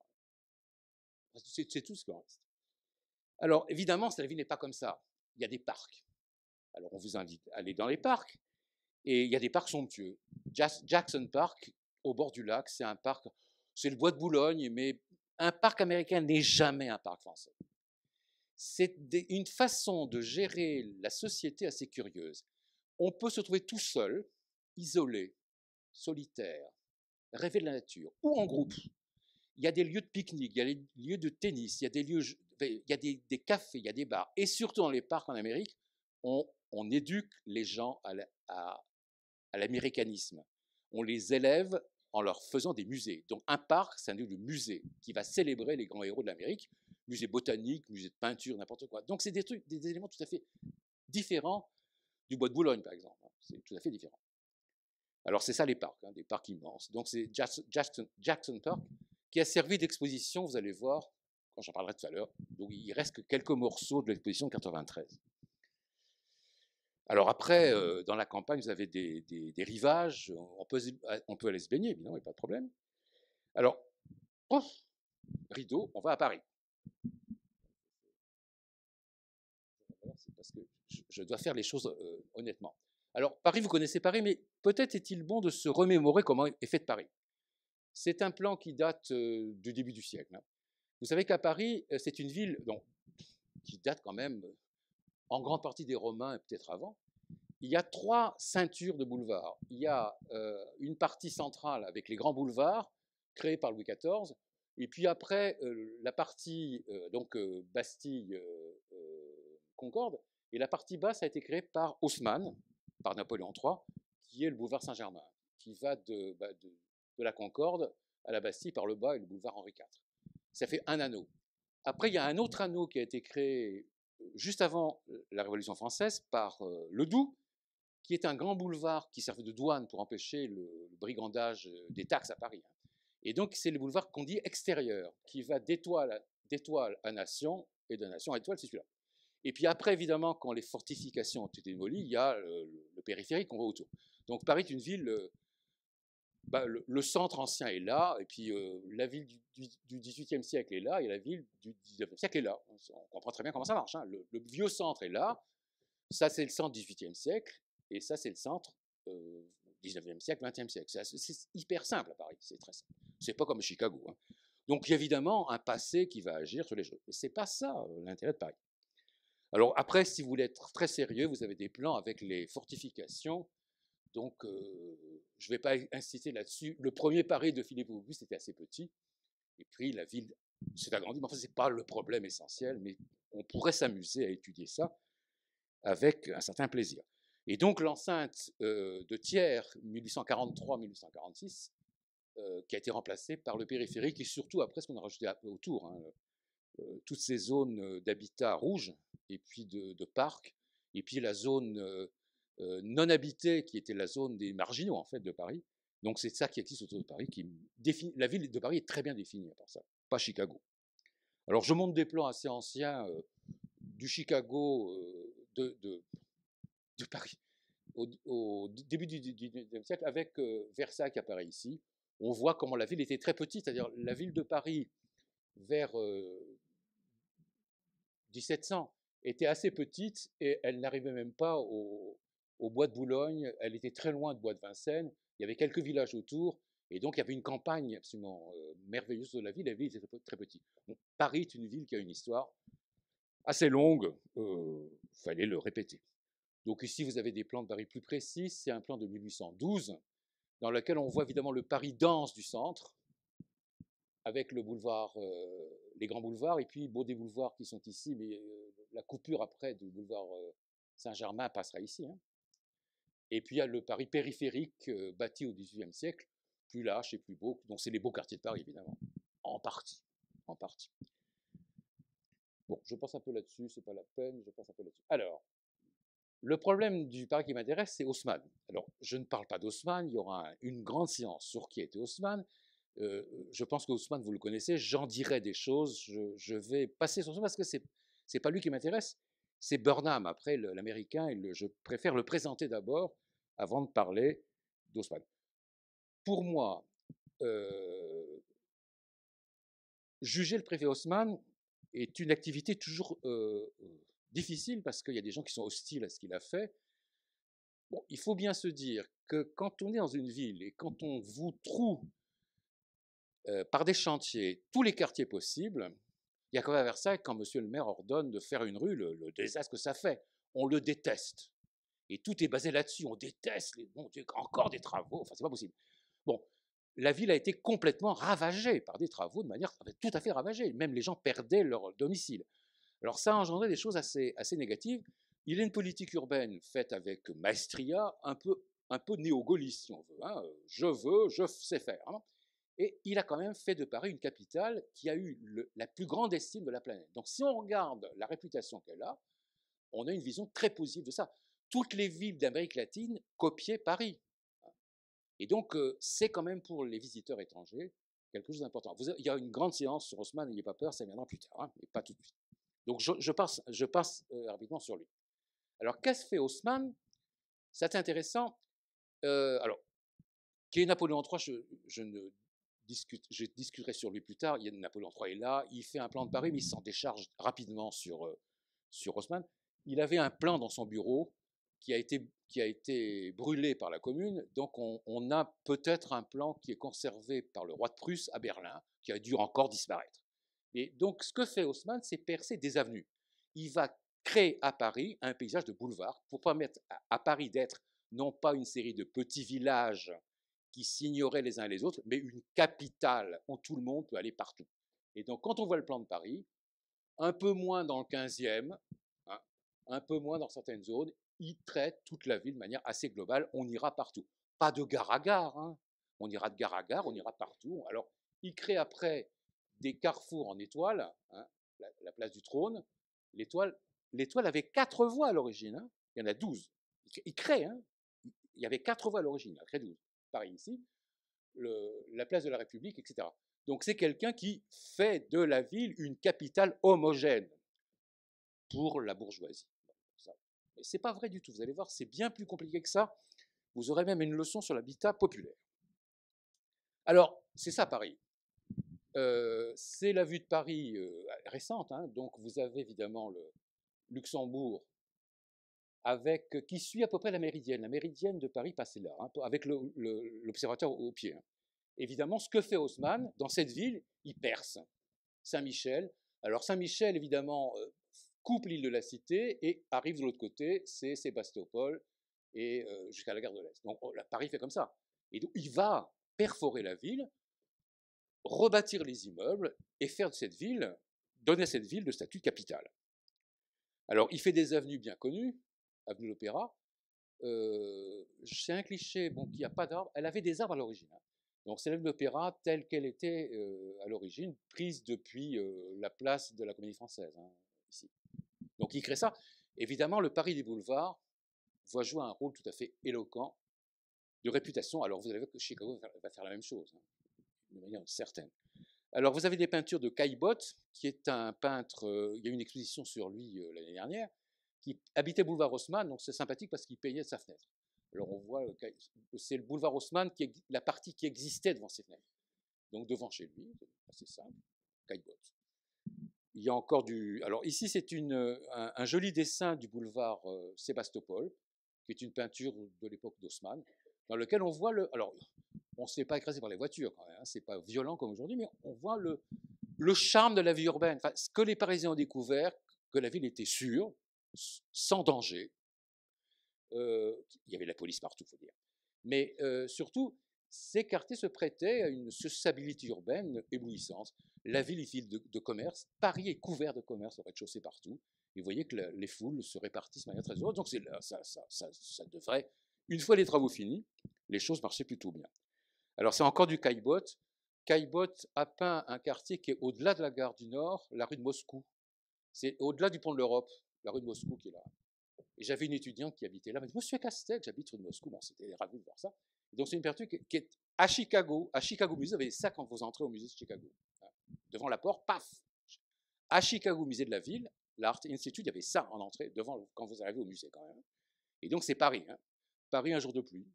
C'est tout ce qu'il en reste. Alors évidemment, la ville n'est pas comme ça. Il y a des parcs. Alors on vous invite à aller dans les parcs. Et il y a des parcs somptueux. Jackson Park, au bord du lac, c'est un parc, c'est le bois de Boulogne, mais un parc américain n'est jamais un parc français. C'est une façon de gérer la société assez curieuse. On peut se trouver tout seul, isolé, solitaire, rêver de la nature, ou en groupe. Il y a des lieux de pique-nique, il y a des lieux de tennis, il y a des lieux, il y a des cafés, il y a des bars. Et surtout dans les parcs en Amérique, on éduque les gens à l'américanisme. On les élève en leur faisant des musées. Donc un parc, c'est un lieu de musée qui va célébrer les grands héros de l'Amérique, musée botanique, musée de peinture, n'importe quoi. Donc c'est des éléments tout à fait différents du bois de Boulogne, par exemple. C'est tout à fait différent. Alors c'est ça les parcs, des parcs immenses. Donc c'est Jackson Park qui a servi d'exposition, vous allez voir, quand j'en parlerai tout à l'heure. Donc il reste que quelques morceaux de l'exposition de 93. Alors après, dans la campagne, vous avez des rivages, on peut aller se baigner, évidemment, il n'y a pas de problème. Alors, rideau, on va à Paris. C'est parce que je dois faire les choses honnêtement. Alors, Paris, vous connaissez Paris, mais peut-être est-il bon de se remémorer comment est fait Paris. C'est un plan qui date du début du siècle, hein. Vous savez qu'à Paris, c'est une ville qui date quand même en grande partie des Romains et peut-être avant. Il y a 3 ceintures de boulevards. Il y a une partie centrale avec les grands boulevards créés par Louis XIV, et puis après la partie Bastille, Concorde, et la partie basse a été créée par Haussmann, par Napoléon III, qui est le boulevard Saint-Germain, qui va de la Concorde à la Bastille par le bas et le boulevard Henri IV. Ça fait un anneau. Après, il y a un autre anneau qui a été créé juste avant la Révolution française par Ledoux, qui est un grand boulevard qui servait de douane pour empêcher le brigandage des taxes à Paris. Et donc, c'est le boulevard qu'on dit extérieur, qui va d'étoile à nation, et de nation à étoile, c'est celui-là. Et puis après, évidemment, quand les fortifications ont été démolies, il y a le périphérique qu'on voit autour. Donc Paris est une ville, le centre ancien est là, et puis la ville du XVIIIe siècle est là, et la ville du XIXe siècle est là. On comprend très bien comment ça marche, hein. Le vieux centre est là, ça c'est le centre du XVIIIe siècle, et ça c'est le centre XIXe siècle, XXe siècle. C'est hyper simple à Paris, c'est très simple. C'est pas comme Chicago, hein. Donc il y a évidemment un passé qui va agir sur les choses. Mais c'est pas ça l'intérêt de Paris. Alors après, si vous voulez être très sérieux, vous avez des plans avec les fortifications. Donc, je ne vais pas insister là-dessus. Le premier Paris de Philippe Auguste était assez petit. Et puis, la ville s'est agrandie. Mais enfin, ce n'est pas le problème essentiel. Mais on pourrait s'amuser à étudier ça avec un certain plaisir. Et donc, l'enceinte de Thiers, 1843-1846, qui a été remplacée par le périphérique et surtout après ce qu'on a rajouté autour, hein, toutes ces zones d'habitat rouge et puis de parcs, et puis la zone non habitée qui était la zone des marginaux en fait de Paris. Donc c'est ça qui existe autour de Paris, qui définit, la ville de Paris est très bien définie à part ça, pas Chicago. Alors je montre des plans assez anciens du Chicago de Paris au début du XIXe siècle avec Versailles qui apparaît ici. On voit comment la ville était très petite, c'est-à-dire la ville de Paris vers 1700 était assez petite et elle n'arrivait même pas au bois de Boulogne, elle était très loin de bois de Vincennes, il y avait quelques villages autour, et donc il y avait une campagne absolument merveilleuse de la ville était très petite. Bon, Paris est une ville qui a une histoire assez longue, fallait le répéter. Donc ici vous avez des plans de Paris plus précis, c'est un plan de 1812, dans lequel on voit évidemment le Paris dense du centre, avec le boulevard, les grands boulevards, et puis des boulevards qui sont ici, mais la coupure après du boulevard Saint-Germain passera ici, hein. Et puis il y a le Paris périphérique bâti au XVIIIe siècle, plus lâche et plus beau. Donc c'est les beaux quartiers de Paris, évidemment, en partie, en partie. Bon, je pense un peu là-dessus, c'est pas la peine, je pense un peu là-dessus. Alors, le problème du Paris qui m'intéresse, c'est Haussmann. Alors, je ne parle pas d'Haussmann, il y aura une grande séance sur qui a été Haussmann. Je pense que Haussmann, vous le connaissez, j'en dirai des choses, je vais passer sur ça parce que c'est pas lui qui m'intéresse, c'est Burnham, après l'américain, et je préfère le présenter d'abord avant de parler d'Haussmann. Pour moi, juger le préfet Haussmann est une activité toujours difficile parce qu'il y a des gens qui sont hostiles à ce qu'il a fait. Bon, il faut bien se dire que quand on est dans une ville et quand on vous trouve par des chantiers tous les quartiers possibles, il y a quand même à Versailles, quand monsieur le maire ordonne de faire une rue, le désastre que ça fait, on le déteste. Et tout est basé là-dessus, on déteste, encore des travaux, enfin c'est pas possible. Bon, la ville a été complètement ravagée par des travaux de manière tout à fait ravagée, même les gens perdaient leur domicile. Alors ça a engendré des choses assez négatives. Il y a une politique urbaine faite avec maestria, un peu néo-gaulliste si on veut, hein. Je sais faire, hein. Et il a quand même fait de Paris une capitale qui a eu la plus grande estime de la planète. Donc si on regarde la réputation qu'elle a, on a une vision très positive de ça. Toutes les villes d'Amérique latine copiaient Paris. Et donc c'est quand même pour les visiteurs étrangers quelque chose d'important. Il y a une grande séance sur Haussmann, n'ayez pas peur, ça viendra plus tard, hein, mais pas tout de suite. Donc je passe rapidement sur lui. Alors qu'est-ce que fait Haussmann? C'est intéressant. Alors, qui est Napoléon III, je discuterai sur lui plus tard. Napoléon III est là, il fait un plan de Paris, mais il s'en décharge rapidement sur Haussmann. Il avait un plan dans son bureau qui a été brûlé par la commune. Donc on a peut-être un plan qui est conservé par le roi de Prusse à Berlin, qui a dû encore disparaître. Et donc ce que fait Haussmann, c'est percer des avenues. Il va créer à Paris un paysage de boulevard pour permettre à Paris d'être non pas une série de petits villages qui s'ignoraient les uns les autres, mais une capitale où tout le monde peut aller partout. Et donc quand on voit le plan de Paris, un peu moins dans le 15e, hein, un peu moins dans certaines zones, il traite toute la ville de manière assez globale, on ira partout. Pas de gare à gare, hein. On ira de gare à gare, on ira partout. Alors, il crée après des carrefours en étoiles, hein, la place du Trône. L'étoile avait 4 voies à l'origine, hein. Il y en a 12. Il crée, hein. Il y avait 4 voies à l'origine, il crée 12. Pareil ici, la place de la République, etc. Donc c'est quelqu'un qui fait de la ville une capitale homogène pour la bourgeoisie. Mais ce n'est pas vrai du tout, vous allez voir, c'est bien plus compliqué que ça. Vous aurez même une leçon sur l'habitat populaire. Alors, c'est ça Paris. C'est la vue de Paris récente, hein. Donc vous avez évidemment le Luxembourg qui suit à peu près la méridienne. La méridienne de Paris passait là, hein, avec l'observateur au pied. Hein. Évidemment, ce que fait Haussmann, dans cette ville, il perce. Saint-Michel. Alors Saint-Michel, évidemment, coupe l'île de la Cité et arrive de l'autre côté, c'est Sébastopol et jusqu'à la gare de l'Est. Donc Paris fait comme ça. Et donc il va perforer la ville, rebâtir les immeubles et faire de cette ville, donner à cette ville le statut de capitale. Alors il fait des avenues bien connues, avenue de l'Opéra. C'est un cliché, bon, qu'il n'y a pas d'arbres. Elle avait des arbres à l'origine. Hein. Donc c'est l'avenue de l'Opéra telle qu'elle était à l'origine, prise depuis la place de la Comédie Française, hein, ici. Donc il crée ça. Évidemment, le Paris des boulevards va jouer un rôle tout à fait éloquent de réputation. Alors vous allez voir que Chicago va faire la même chose, hein, de manière certaine. Alors vous avez des peintures de Caillebotte, qui est un peintre, il y a eu une exposition sur lui l'année dernière, qui habitait boulevard Haussmann, donc c'est sympathique parce qu'il payait de sa fenêtre. Alors on voit, c'est le boulevard Haussmann, la partie qui existait devant ses fenêtres. Donc devant chez lui, c'est simple, Caillebotte. Il y a encore du... Alors ici, c'est un joli dessin du boulevard Sébastopol, qui est une peinture de l'époque d'Haussmann, dans lequel on voit le... Alors, on ne se fait pas écraser par les voitures, quand même, hein, c'est pas violent comme aujourd'hui, mais on voit le charme de la vie urbaine. Enfin, ce que les Parisiens ont découvert, que la ville était sûre, sans danger. Il y avait la police partout, il faut dire. Mais surtout, ces quartiers se prêtaient à une sociabilité urbaine éblouissante. La ville est ville de commerce. Paris est couvert de commerce au rez-de-chaussée partout. Et vous voyez que les foules se répartissent de manière très heureuse. Donc ça devrait, une fois les travaux finis, les choses marchaient plutôt bien. Alors c'est encore du Caillebotte. Caillebotte a peint un quartier qui est au-delà de la gare du Nord, la rue de Moscou. C'est au-delà du pont de l'Europe, la rue de Moscou qui est là. Et j'avais une étudiante qui habitait là, elle m'a dit, Monsieur Castex, j'habite rue de Moscou. Bon, c'était ravi de voir ça. Et donc c'est une peinture qui est à Chicago Musée. Vous avez ça quand vous entrez au musée de Chicago. Devant la porte, paf. À Chicago, musée de la ville, l'Art Institute, il y avait ça en entrée, quand vous arrivez au musée quand même. Et donc c'est Paris. Hein. Paris, un jour de pluie.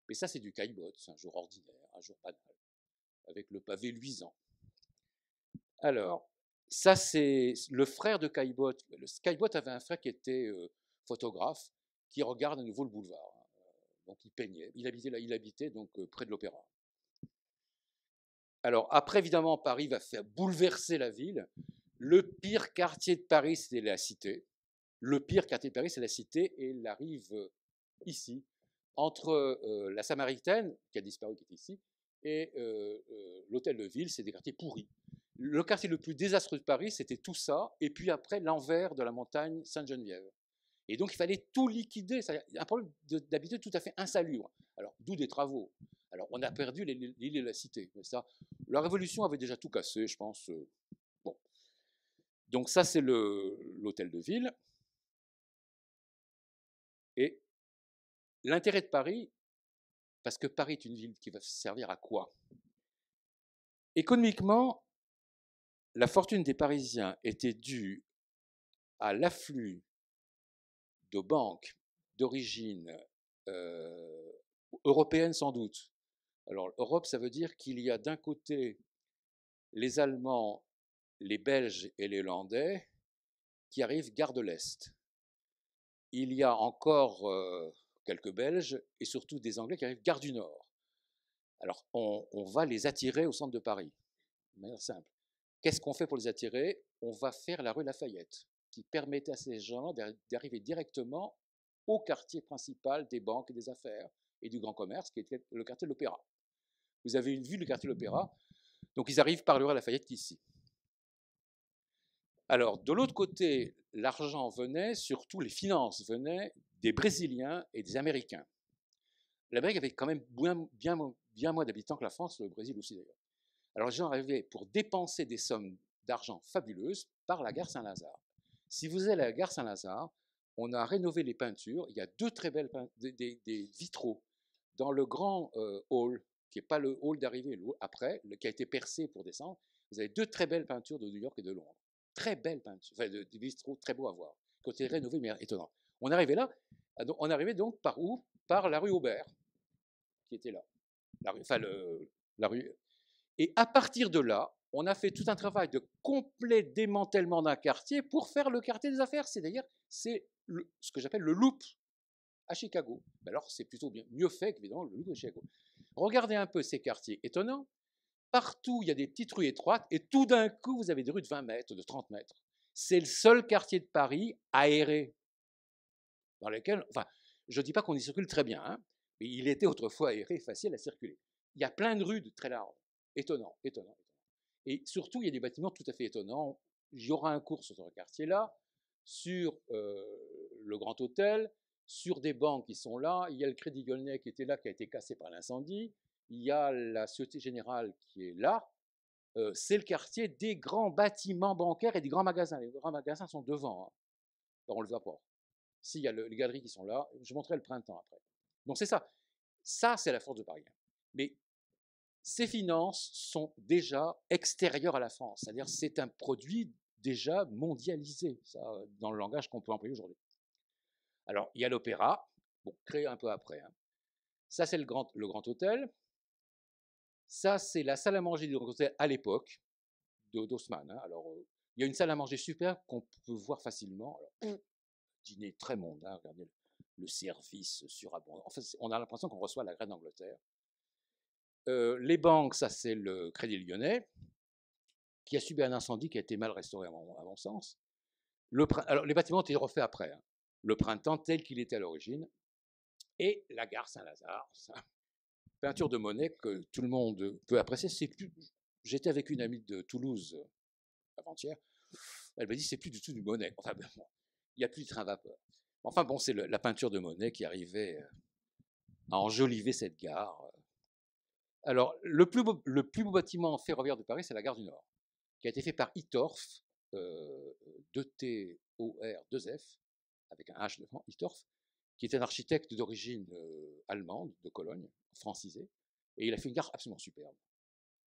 Mais ça, c'est du Caillebotte, c'est un jour ordinaire, un jour banal, avec le pavé luisant. Alors, ça, c'est le frère de Caillebotte. Caillebotte avait un frère qui était photographe, qui regarde à nouveau le boulevard. Donc il peignait. Il habitait donc près de l'Opéra. Alors après, évidemment, Paris va faire bouleverser la ville. Le pire quartier de Paris, c'était la Cité. Le pire quartier de Paris, c'est la Cité, et il arrive ici, entre la Samaritaine, qui a disparu, qui est ici, et l'Hôtel de Ville, c'est des quartiers pourris. Le quartier le plus désastreux de Paris, c'était tout ça, et puis après, l'envers de la montagne Sainte-Geneviève. Et donc, il fallait tout liquider. C'est un problème d'habitude tout à fait insalubre. Alors, d'où des travaux. Alors, on a perdu l'île et la Cité. Mais ça, la Révolution avait déjà tout cassé, je pense. Bon. Donc, ça, c'est l'Hôtel de Ville. Et l'intérêt de Paris, parce que Paris est une ville qui va servir à quoi? Économiquement, la fortune des Parisiens était due à l'afflux de banques d'origine européenne sans doute. Alors, Europe, ça veut dire qu'il y a d'un côté les Allemands, les Belges et les Hollandais qui arrivent gare de l'Est. il y a encore quelques Belges et surtout des Anglais qui arrivent gare du Nord. Alors, on va les attirer au centre de Paris, de manière simple. Qu'est-ce qu'on fait pour les attirer? On va faire la rue Lafayette, qui permettait à ces gens-là d'arriver directement au quartier principal des banques et des affaires et du grand commerce, qui était le quartier de l'Opéra. Vous avez une vue du quartier de l'Opéra, donc ils arrivent par le rue Lafayette qu'ici. Alors, de l'autre côté, l'argent venait, surtout les finances venaient des Brésiliens et des Américains. L'Amérique avait quand même bien moins d'habitants que la France, le Brésil aussi d'ailleurs. Alors, les gens arrivaient pour dépenser des sommes d'argent fabuleuses par la gare Saint-Lazare. Si vous allez à la gare Saint-Lazare, on a rénové les peintures. Il y a deux très belles des vitraux dans le grand hall, qui n'est pas le hall d'arrivée, le hall après, qui a été percé pour descendre. Vous avez deux très belles peintures de New York et de Londres. Très belles peintures, enfin, des vitraux très beaux à voir, qui ont été rénovés, mais étonnant. On arrivait là, on arrivait donc par où? Par la rue Aubert, qui était là. La rue, enfin, la rue. Et à partir de là, on a fait tout un travail de complet démantèlement d'un quartier pour faire le quartier des affaires. C'est ce que j'appelle le loop à Chicago. Alors, c'est plutôt mieux fait qu'évidemment le loop de Chicago. Regardez un peu ces quartiers étonnants. Partout, il y a des petites rues étroites et tout d'un coup, vous avez des rues de 20 mètres, de 30 mètres. C'est le seul quartier de Paris aéré dans lequel, enfin, je ne dis pas qu'on y circule très bien, hein, mais il était autrefois aéré, facile à circuler. Il y a plein de rues de très larges. Étonnant, étonnant. Et surtout, il y a des bâtiments tout à fait étonnants. Il y aura un cours sur ce quartier-là, sur le Grand Hôtel, sur des banques qui sont là. Il y a le Crédit Lyonnais qui était là, qui a été cassé par l'incendie. Il y a la Société Générale qui est là. C'est le quartier des grands bâtiments bancaires et des grands magasins. Les grands magasins sont devant. Hein. Alors, on ne le voit pas. S'il y a les galeries qui sont là, je montrerai le printemps après. Donc c'est ça. Ça, c'est la force de Paris. Mais ces finances sont déjà extérieures à la France. C'est-à-dire c'est un produit déjà mondialisé, ça, dans le langage qu'on peut employer aujourd'hui. Alors, il y a l'opéra, bon, créé un peu après. Hein. Ça, c'est le grand hôtel. Ça, c'est la salle à manger du grand hôtel à l'époque d'Haussmann. Hein. Alors, il y a une salle à manger super qu'on peut voir facilement. Alors, dîner très mondain, regardez le service surabondant. En fait, on a l'impression qu'on reçoit la reine d'Angleterre. Les banques, ça c'est le Crédit Lyonnais, qui a subi un incendie qui a été mal restauré à mon sens. Alors, les bâtiments ont été refaits après. Hein. Le printemps tel qu'il était à l'origine. Et la gare Saint-Lazare, peinture de Monet que tout le monde peut apprécier. J'étais avec une amie de Toulouse avant-hier. Elle m'a dit c'est plus du tout du Monet. Enfin, bon, il n'y a plus de train à vapeur. Enfin bon, c'est la peinture de Monet qui arrivait à enjoliver cette gare. Alors, le plus beau bâtiment ferroviaire de Paris, c'est la gare du Nord, qui a été fait par Hittorf, 2T-O-R, 2F, avec un H devant, Hittorf, qui était un architecte d'origine allemande, de Cologne, francisé, et il a fait une gare absolument superbe.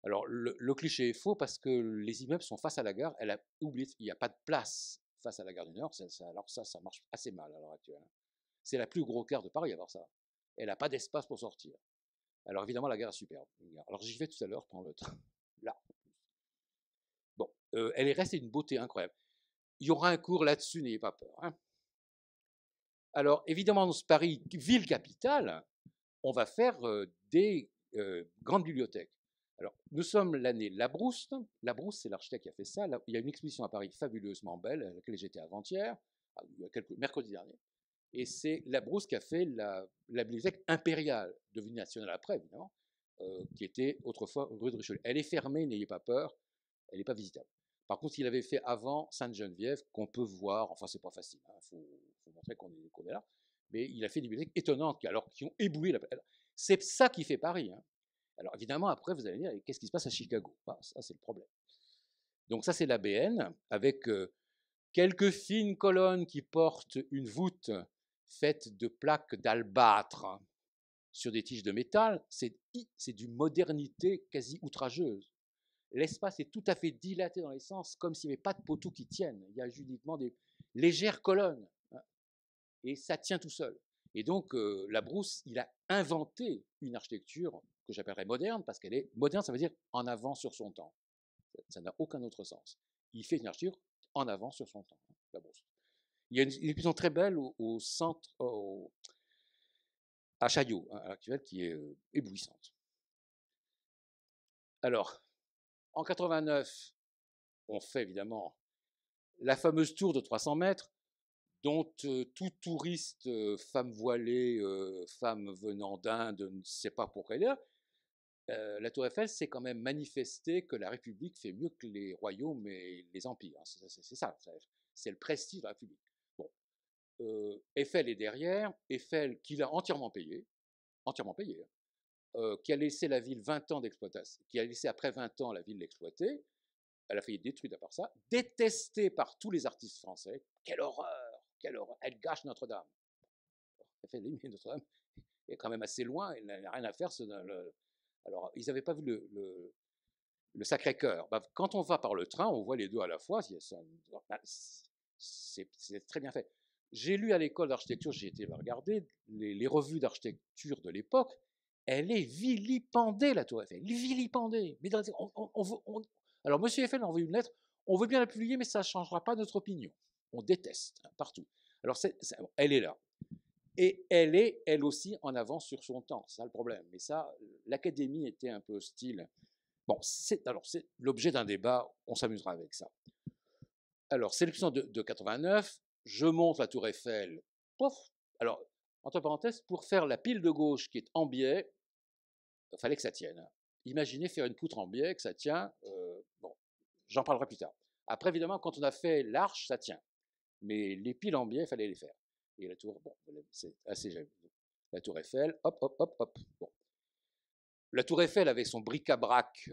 Alors, le cliché est faux parce que les immeubles sont face à la gare, elle a oublié, il n'y a pas de place face à la gare du Nord, alors ça marche assez mal à l'heure actuelle. C'est la plus grosse gare de Paris, à voir ça. Elle n'a pas d'espace pour sortir. Alors évidemment, la gare est superbe. Alors j'y vais tout à l'heure prendre le train. Là. Bon, elle est restée d'une beauté incroyable. Il y aura un cours là-dessus, n'ayez pas peur. Hein. Alors évidemment, dans ce Paris, ville capitale, on va faire des grandes bibliothèques. Alors, nous sommes l'année Labrouste. Labrouste, c'est l'architecte qui a fait ça. Il y a une exposition à Paris fabuleusement belle, à laquelle j'étais avant-hier, mercredi dernier. Et c'est Labrousse qui a fait la bibliothèque impériale, devenue nationale après, évidemment, qui était autrefois rue de Richelieu. Elle est fermée, n'ayez pas peur, elle n'est pas visitable. Par contre, il avait fait avant Sainte-Geneviève, qu'on peut voir, enfin, c'est pas facile, il faut montrer qu'on est là, mais il a fait des bibliothèques étonnantes, qui ont ébloui la. C'est ça qui fait Paris. Hein. Alors, évidemment, après, vous allez dire, qu'est-ce qui se passe à Chicago? Ça, c'est le problème. Donc, ça, c'est l'ABN, avec quelques fines colonnes qui portent une voûte faite de plaques d'albâtre sur des tiges de métal. C'est d'une modernité quasi outrageuse. L'espace est tout à fait dilaté dans les sens, comme s'il n'y avait pas de poteaux qui tiennent. Il y a uniquement des légères colonnes. Hein, et ça tient tout seul. Et donc, Labrousse, il a inventé une architecture que j'appellerais moderne, parce qu'elle est moderne, ça veut dire en avant sur son temps. Ça n'a aucun autre sens. Il fait une architecture en avant sur son temps, Labrousse. Il y a une exposition très belle au centre, à Chaillot, hein, à l'actuel, qui est éblouissante. Alors, en 89, on fait évidemment la fameuse tour de 300 mètres, dont tout touriste, femme voilée, femme venant d'Inde, ne sait pas pourquoi elle est là. La Tour Eiffel, c'est quand même manifester que la République fait mieux que les royaumes et les empires. Hein. C'est ça, c'est le prestige de la République. Bon, Eiffel est derrière, Eiffel qui l'a entièrement payé, qui a laissé la ville 20 ans d'exploitation, qui a laissé après 20 ans la ville l'exploiter. Elle a failli être détruite à part ça, détestée par tous les artistes français. Quelle horreur, quelle horreur, elle gâche Notre-Dame. Eiffel, mais Notre-Dame est quand même assez loin, elle n'a rien à faire. Alors, ils n'avaient pas vu le Sacré-Cœur. Bah, quand on va par le train, on voit les deux à la fois. C'est très bien fait. J'ai lu à l'école d'architecture, j'ai été regarder les revues d'architecture de l'époque. Elle est vilipendée, la Tour Eiffel. Vilipendée. Mais alors, Monsieur Eiffel a envoyé une lettre. On veut bien la publier, mais ça ne changera pas notre opinion. On déteste, hein, partout. Alors, elle est là. Et elle est, elle aussi, en avance sur son temps. C'est ça le problème. Mais ça, l'académie était un peu hostile. Bon, c'est l'objet d'un débat, on s'amusera avec ça. Alors, sélection de 89, je monte la Tour Eiffel. Pouf. Alors, entre parenthèses, pour faire la pile de gauche qui est en biais, il fallait que ça tienne. Imaginez faire une poutre en biais, que ça tient. Bon, j'en parlerai plus tard. Après, évidemment, quand on a fait l'arche, ça tient. Mais les piles en biais, il fallait les faire. Et la tour, bon, c'est assez jamais. La tour Eiffel, hop, hop, hop, hop. Bon. La tour Eiffel avec son bric-à-brac.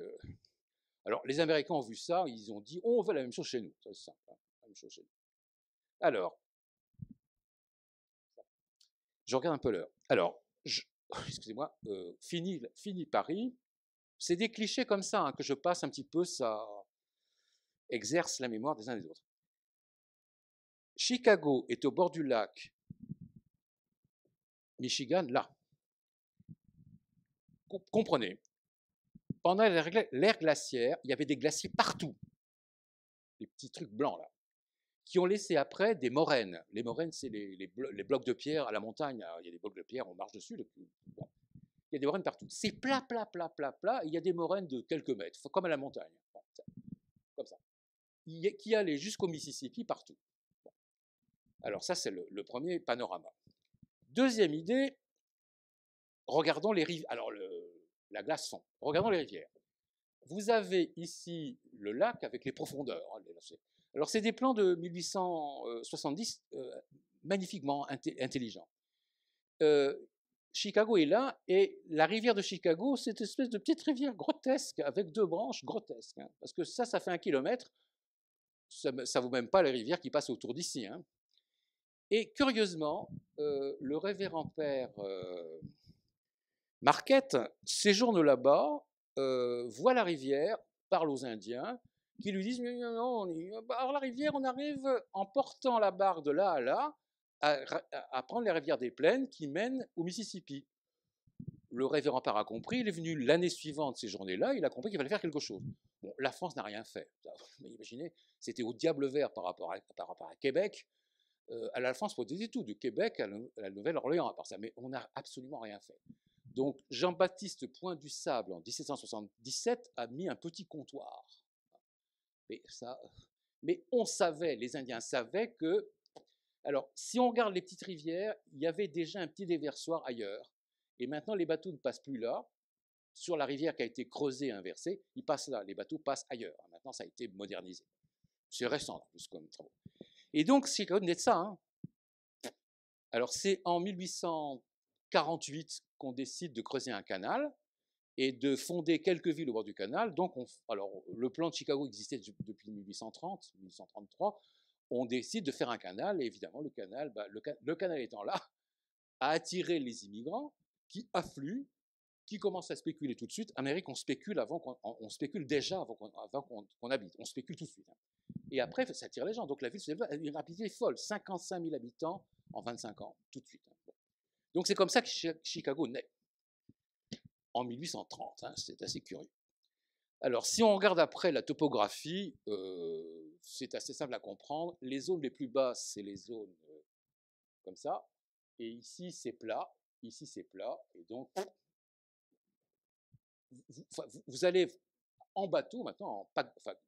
Alors, les Américains ont vu ça, ils ont dit, on veut la même chose chez nous. Ça, c'est simple, hein, la même chose chez nous. Alors, je regarde un peu l'heure. Alors, excusez-moi, fini Paris. C'est des clichés comme ça hein, que je passe un petit peu, ça exerce la mémoire des uns et des autres. Chicago est au bord du lac Michigan, là. Comprenez, pendant l'ère glaciaire, il y avait des glaciers partout, des petits trucs blancs là, qui ont laissé après des moraines. Les moraines, c'est les blocs de pierre à la montagne. Alors, il y a des blocs de pierre, on marche dessus. Bon. Il y a des moraines partout. C'est plat, plat, plat, plat, plat. Et il y a des moraines de quelques mètres, comme à la montagne. Bon, comme ça. Qui allaient jusqu'au Mississippi partout. Bon. Alors ça, c'est le premier panorama. Deuxième idée, regardons les rivières. Alors, la glace fond. Regardons les rivières. Vous avez ici le lac avec les profondeurs. Alors, c'est des plans de 1870 magnifiquement intelligents. Chicago est là, et la rivière de Chicago, c'est une espèce de petite rivière grotesque, avec deux branches grotesques. Hein, parce que ça fait 1 kilomètre. Ça ne vaut même pas les rivières qui passent autour d'ici. Hein. Et curieusement, le révérend père Marquette séjourne là-bas, voit la rivière, parle aux Indiens, qui lui disent non, alors la rivière, on arrive en portant la barre de là à là, à prendre les rivières des plaines qui mènent au Mississippi. Le révérend père a compris, il est venu l'année suivante, ces journées-là, il a compris qu'il fallait faire quelque chose. Bon, la France n'a rien fait. Vous imaginez, c'était au diable vert par rapport à Québec. À la France protégée tout, de Québec à la Nouvelle-Orléans, à part ça, mais on n'a absolument rien fait. Donc Jean-Baptiste Point du Sable, en 1777, a mis un petit comptoir. Mais on savait, les Indiens savaient que... Alors, si on regarde les petites rivières, il y avait déjà un petit déversoir ailleurs. Et maintenant, les bateaux ne passent plus là. Sur la rivière qui a été creusée et inversée, ils passent là. Les bateaux passent ailleurs. Maintenant, ça a été modernisé. C'est récent, plus comme travaux. Et donc, c'est quand même de ça. Hein. Alors, c'est en 1848 qu'on décide de creuser un canal et de fonder quelques villes au bord du canal. Donc, alors, le plan de Chicago existait depuis 1830, 1833. On décide de faire un canal, et évidemment, le canal étant là, a attiré les immigrants qui affluent, qui commencent à spéculer tout de suite. En Amérique, on spécule déjà avant qu'on habite. On spécule tout de suite. Hein. Et après, ça attire les gens. Donc la ville se développe à une rapidité folle. 55 000 habitants en 25 ans, tout de suite. Hein. Bon. Donc c'est comme ça que Chicago naît. En 1830. Hein, c'est assez curieux. Alors, si on regarde après la topographie, c'est assez simple à comprendre. Les zones les plus basses, c'est les zones comme ça. Et ici, c'est plat. Ici, c'est plat. Et donc, vous allez en bateau maintenant,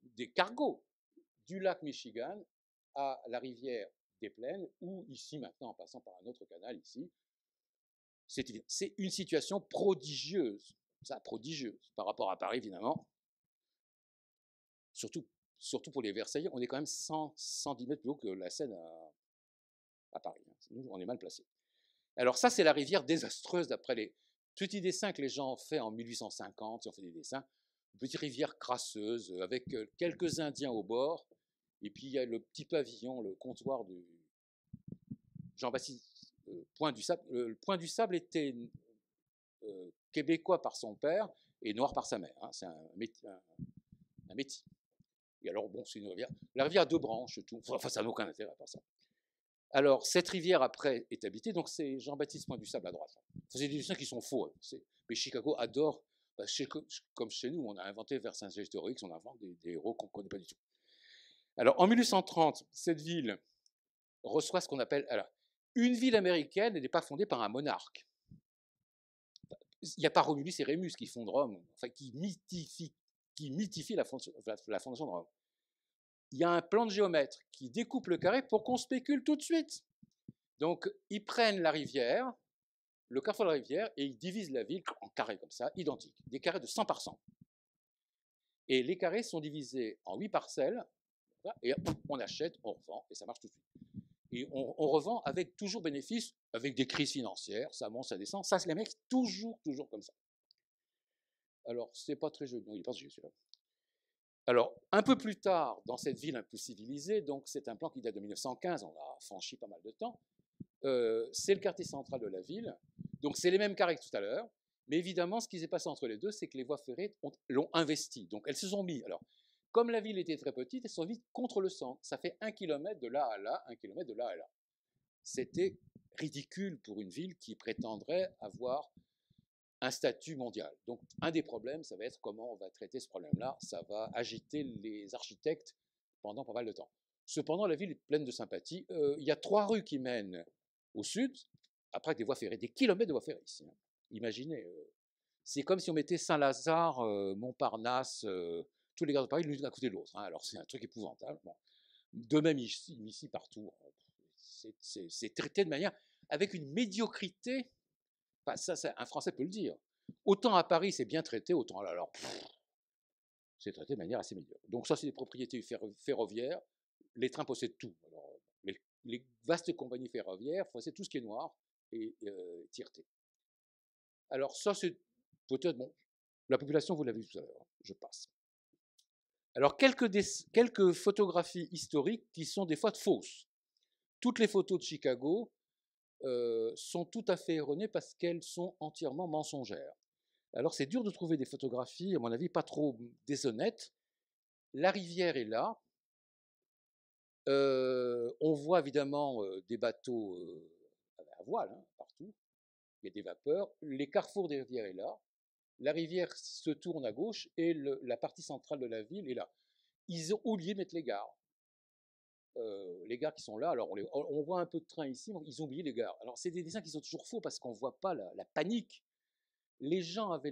des cargos du lac Michigan à la rivière des Plaines, ou ici maintenant en passant par un autre canal ici. C'est une situation prodigieuse, ça, prodigieuse, par rapport à Paris évidemment, surtout pour les Versaillais, on est quand même 110 mètres plus haut que la Seine à Paris. Nous, on est mal placés. Alors ça, c'est la rivière désastreuse d'après les petits dessins que les gens ont fait en 1850, ils ont fait des dessins, une petite rivière crasseuse avec quelques Indiens au bord, et puis il y a le petit pavillon, le comptoir du Jean-Baptiste Point du Sable. Le Point du Sable était québécois par son père et noir par sa mère. Hein. C'est un métis. Et alors, bon, c'est une rivière. La rivière a deux branches, tout. Enfin, ça n'a aucun intérêt à part ça. Alors, cette rivière, après, est habitée. Donc, c'est Jean-Baptiste Point du Sable à droite. C'est des dessins qui sont faux. Hein. Mais Chicago adore, comme chez nous, on a inventé Vercingétorix, on invente des héros qu'on ne connaît pas du tout. Alors, en 1830, cette ville reçoit ce qu'on appelle... Alors, une ville américaine, elle n'est pas fondée par un monarque. Il n'y a pas Romulus et Rémus qui fondent Rome, enfin, qui mythifient la fondation de Rome. Il y a un plan de géomètre qui découpe le carré pour qu'on spécule tout de suite. Donc, ils prennent la rivière, le carrefour de la rivière, et ils divisent la ville en carrés comme ça, identiques, des carrés de 100 par 100. Et les carrés sont divisés en 8 parcelles, et on achète, on revend, et ça marche tout de suite. Et on revend avec toujours bénéfice, avec des crises financières, ça monte, ça descend. Ça, c'est les mecs toujours comme ça. Alors, c'est pas très joli. Non, il est pas joli celui-là. Alors, un peu plus tard, dans cette ville un peu civilisée, donc c'est un plan qui date de 1915, on a franchi pas mal de temps, c'est le quartier central de la ville. Donc, c'est les mêmes carrés que tout à l'heure. Mais évidemment, ce qui s'est passé entre les deux, c'est que les voies ferrées l'ont investi. Donc, elles se sont mises. Alors, comme la ville était très petite, elles se sont mises contre le centre. Ça fait 1 kilomètre de là à là, 1 kilomètre de là à là. C'était ridicule pour une ville qui prétendrait avoir un statut mondial. Donc, un des problèmes, ça va être comment on va traiter ce problème-là. Ça va agiter les architectes pendant pas mal de temps. Cependant, la ville est pleine de sympathie. Il y a 3 rues qui mènent au sud, après des voies ferrées, des kilomètres de voies ferrées ici. Hein. Imaginez, c'est comme si on mettait Saint-Lazare, Montparnasse, tous les gares de Paris l'une à côté de l'autre. Hein. Alors, c'est un truc épouvantable. Bon. De même ici partout. C'est traité de manière avec une médiocrité. Enfin, ça, un Français peut le dire. Autant à Paris, c'est bien traité, autant là, alors, c'est traité de manière assez médiocre. Donc ça, c'est des propriétés ferroviaires. Les trains possèdent tout. Alors, les vastes compagnies ferroviaires possèdent tout ce qui est noir et tireté. Alors ça, c'est peut-être, bon, la population, vous l'avez vu tout à l'heure, je passe. Alors, quelques photographies historiques qui sont des fois fausses. Toutes les photos de Chicago sont tout à fait erronées parce qu'elles sont entièrement mensongères. Alors c'est dur de trouver des photographies, à mon avis, pas trop déshonnêtes. La rivière est là. On voit évidemment des bateaux à voile hein, partout. Il y a des vapeurs. Les carrefours des rivières est là. La rivière se tourne à gauche et la partie centrale de la ville est là. Ils ont oublié de mettre les gares. Les gares qui sont là, alors on voit un peu de train ici, mais ils ont oublié les gares. Alors c'est des dessins qui sont toujours faux parce qu'on ne voit pas la panique. Les gens avaient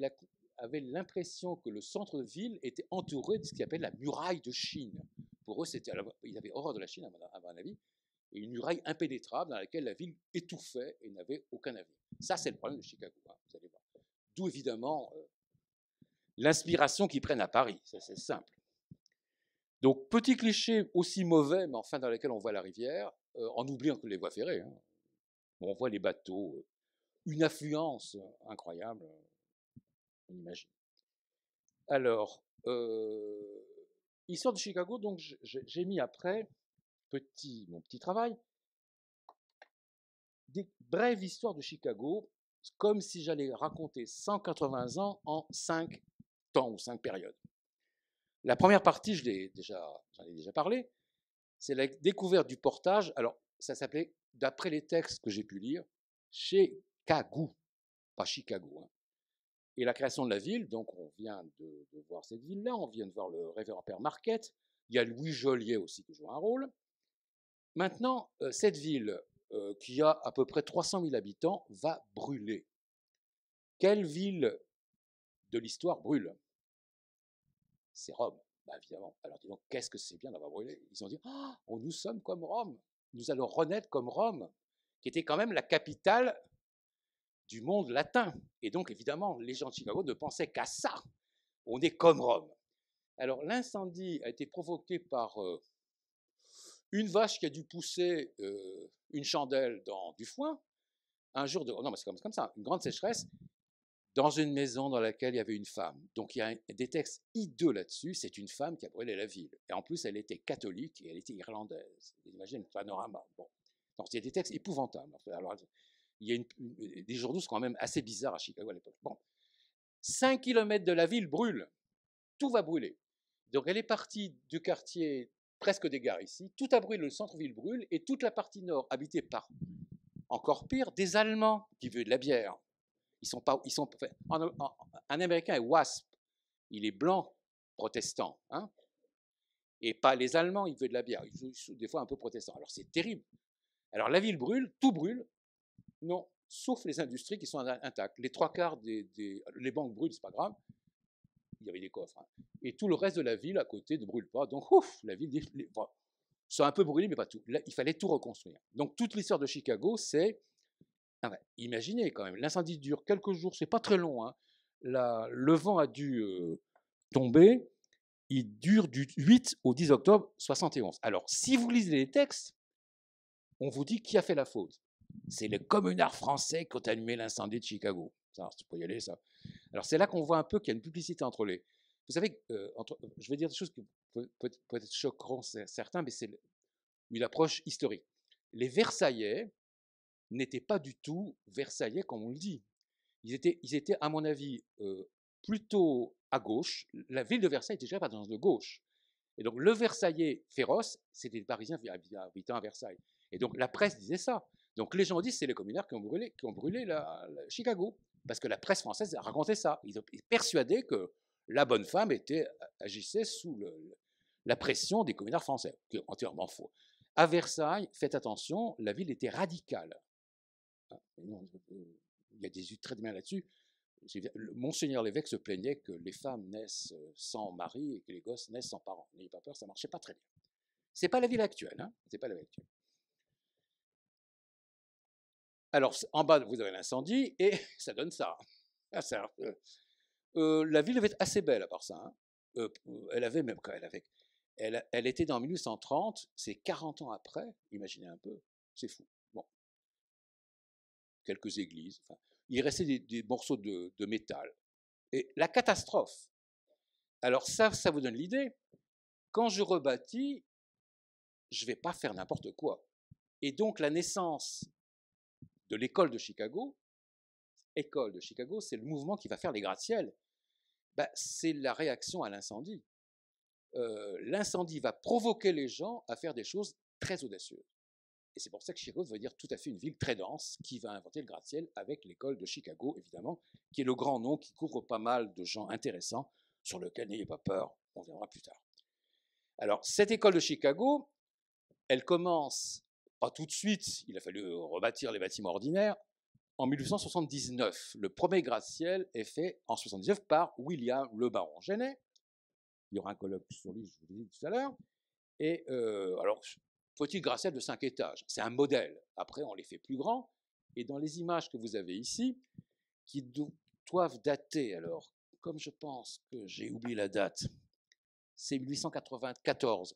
l'impression que le centre de ville était entouré de ce qu'ils appellent la muraille de Chine. Pour eux, ils avaient horreur de la Chine, à mon avis, et une muraille impénétrable dans laquelle la ville étouffait et n'avait aucun avenir. Ça, c'est le problème de Chicago, hein, vous allez voir. D'où évidemment l'inspiration qu'ils prennent à Paris, ça c'est simple. Donc, petit cliché aussi mauvais, mais enfin dans lequel on voit la rivière, en oubliant que les voies ferrées. Hein. On voit les bateaux, une affluence incroyable, on imagine. Alors, histoire de Chicago, donc j'ai mis après, mon petit travail, des brèves histoires de Chicago, comme si j'allais raconter 180 ans en 5 temps ou 5 périodes. La première partie, j'en ai déjà parlé, c'est la découverte du portage. Alors, ça s'appelait, d'après les textes que j'ai pu lire, Chicago, pas Chicago. Hein. Et la création de la ville, donc on vient de voir cette ville-là, on vient de voir le révérend père Marquette, Il y a Louis Joliet aussi qui joue un rôle. Maintenant, cette ville, qui a à peu près 300 000 habitants, va brûler. Quelle ville de l'histoire brûle? C'est Rome, bah, évidemment. Alors dis donc, qu'est-ce que c'est bien d'avoir brûlé? Ils ont dit, oh, nous sommes comme Rome, nous allons renaître comme Rome, qui était quand même la capitale du monde latin. Et donc, évidemment, les gens de Chicago ne pensaient qu'à ça. On est comme Rome. Alors, l'incendie a été provoqué par une vache qui a dû pousser une chandelle dans du foin. Un jour de... Non, mais c'est comme ça, une grande sécheresse, dans une maison dans laquelle il y avait une femme. Donc, il y a des textes hideux là-dessus. C'est une femme qui a brûlé la ville. Et en plus, elle était catholique et elle était irlandaise. Vous imaginez le panorama. Bon. Donc, il y a des textes épouvantables. Alors, il y a des journaux sont quand même assez bizarres à Chicago à l'époque. Bon. 5 km de la ville brûle. Tout va brûler. Donc, elle est partie du quartier presque des gares ici. Tout a brûlé, le centre-ville brûle, et toute la partie nord, habitée par, encore pire, des Allemands qui veulent de la bière. Un Américain est WASP, il est blanc, protestant, hein, et pas les Allemands, ils veulent de la bière, ils sont des fois un peu protestants. Alors c'est terrible. Alors la ville brûle, tout brûle, non, sauf les industries qui sont intactes. Les 3/4 les banques brûlent, c'est pas grave, il y avait des coffres, hein. Et tout le reste de la ville à côté ne brûle pas, donc ouf, la ville, ça a un peu brûlé, mais pas tout. Là, il fallait tout reconstruire. Donc toute l'histoire de Chicago, c'est imaginez quand même, l'incendie dure quelques jours, c'est pas très long, hein. Le vent a dû tomber, il dure du 8 au 10 octobre 71. Alors, si vous lisez les textes, on vous dit qui a fait la faute. C'est les communards français qui ont allumé l'incendie de Chicago. Ça, tu peux y aller, ça. Alors, c'est là qu'on voit un peu qu'il y a une publicité entre les... Vous savez, je vais dire des choses qui peut-être choqueront certains, mais c'est une approche historique. Les Versaillais n'étaient pas du tout versaillais comme on le dit. Ils étaient à mon avis, plutôt à gauche. La ville de Versailles était déjà pas dans de gauche. Et donc le Versaillais féroce, c'était des Parisiens habitant à Versailles. Et donc la presse disait ça. Donc les gens disent que c'est les communards qui ont brûlé Chicago. Parce que la presse française racontait ça. Ils étaient persuadés que la bonne femme agissait sous la pression des communards français, qui est entièrement faux. À Versailles, faites attention, la ville était radicale. Il y a des études très bien là-dessus. Monseigneur l'évêque se plaignait que les femmes naissent sans mari et que les gosses naissent sans parents. N'ayez pas peur, ça ne marchait pas très bien. C'est pas la ville actuelle, hein, c'est pas la ville actuelle. Alors, en bas, vous avez l'incendie et ça donne ça. La ville devait être assez belle à part ça, hein. Elle avait même quand elle était dans 1830, c'est 40 ans après, imaginez un peu, c'est fou. Bon. Quelques églises, enfin, il restait des morceaux de métal. Et la catastrophe, alors ça vous donne l'idée, quand je rebâtis, je ne vais pas faire n'importe quoi. Et donc la naissance de l'école de Chicago, c'est le mouvement qui va faire les gratte-ciel. Ben, c'est la réaction à l'incendie. L'incendie va provoquer les gens à faire des choses très audacieuses. Et c'est pour ça que Chicago veut dire tout à fait une ville très dense qui va inventer le gratte-ciel avec l'école de Chicago, évidemment, qui est le grand nom qui couvre pas mal de gens intéressants sur lequel n'ayez pas peur, on viendra plus tard. Alors, cette école de Chicago, elle commence, pas tout de suite, il a fallu rebâtir les bâtiments ordinaires, en 1879. Le premier gratte-ciel est fait en 1979 par William le baron Genet. Il y aura un colloque sur lui, je vous l'ai dit tout à l'heure. Et alors, petit gratte-ciel de 5 étages, c'est un modèle. Après, on les fait plus grands. Et dans les images que vous avez ici, qui doivent dater, alors, comme je pense que j'ai oublié la date, c'est 1894.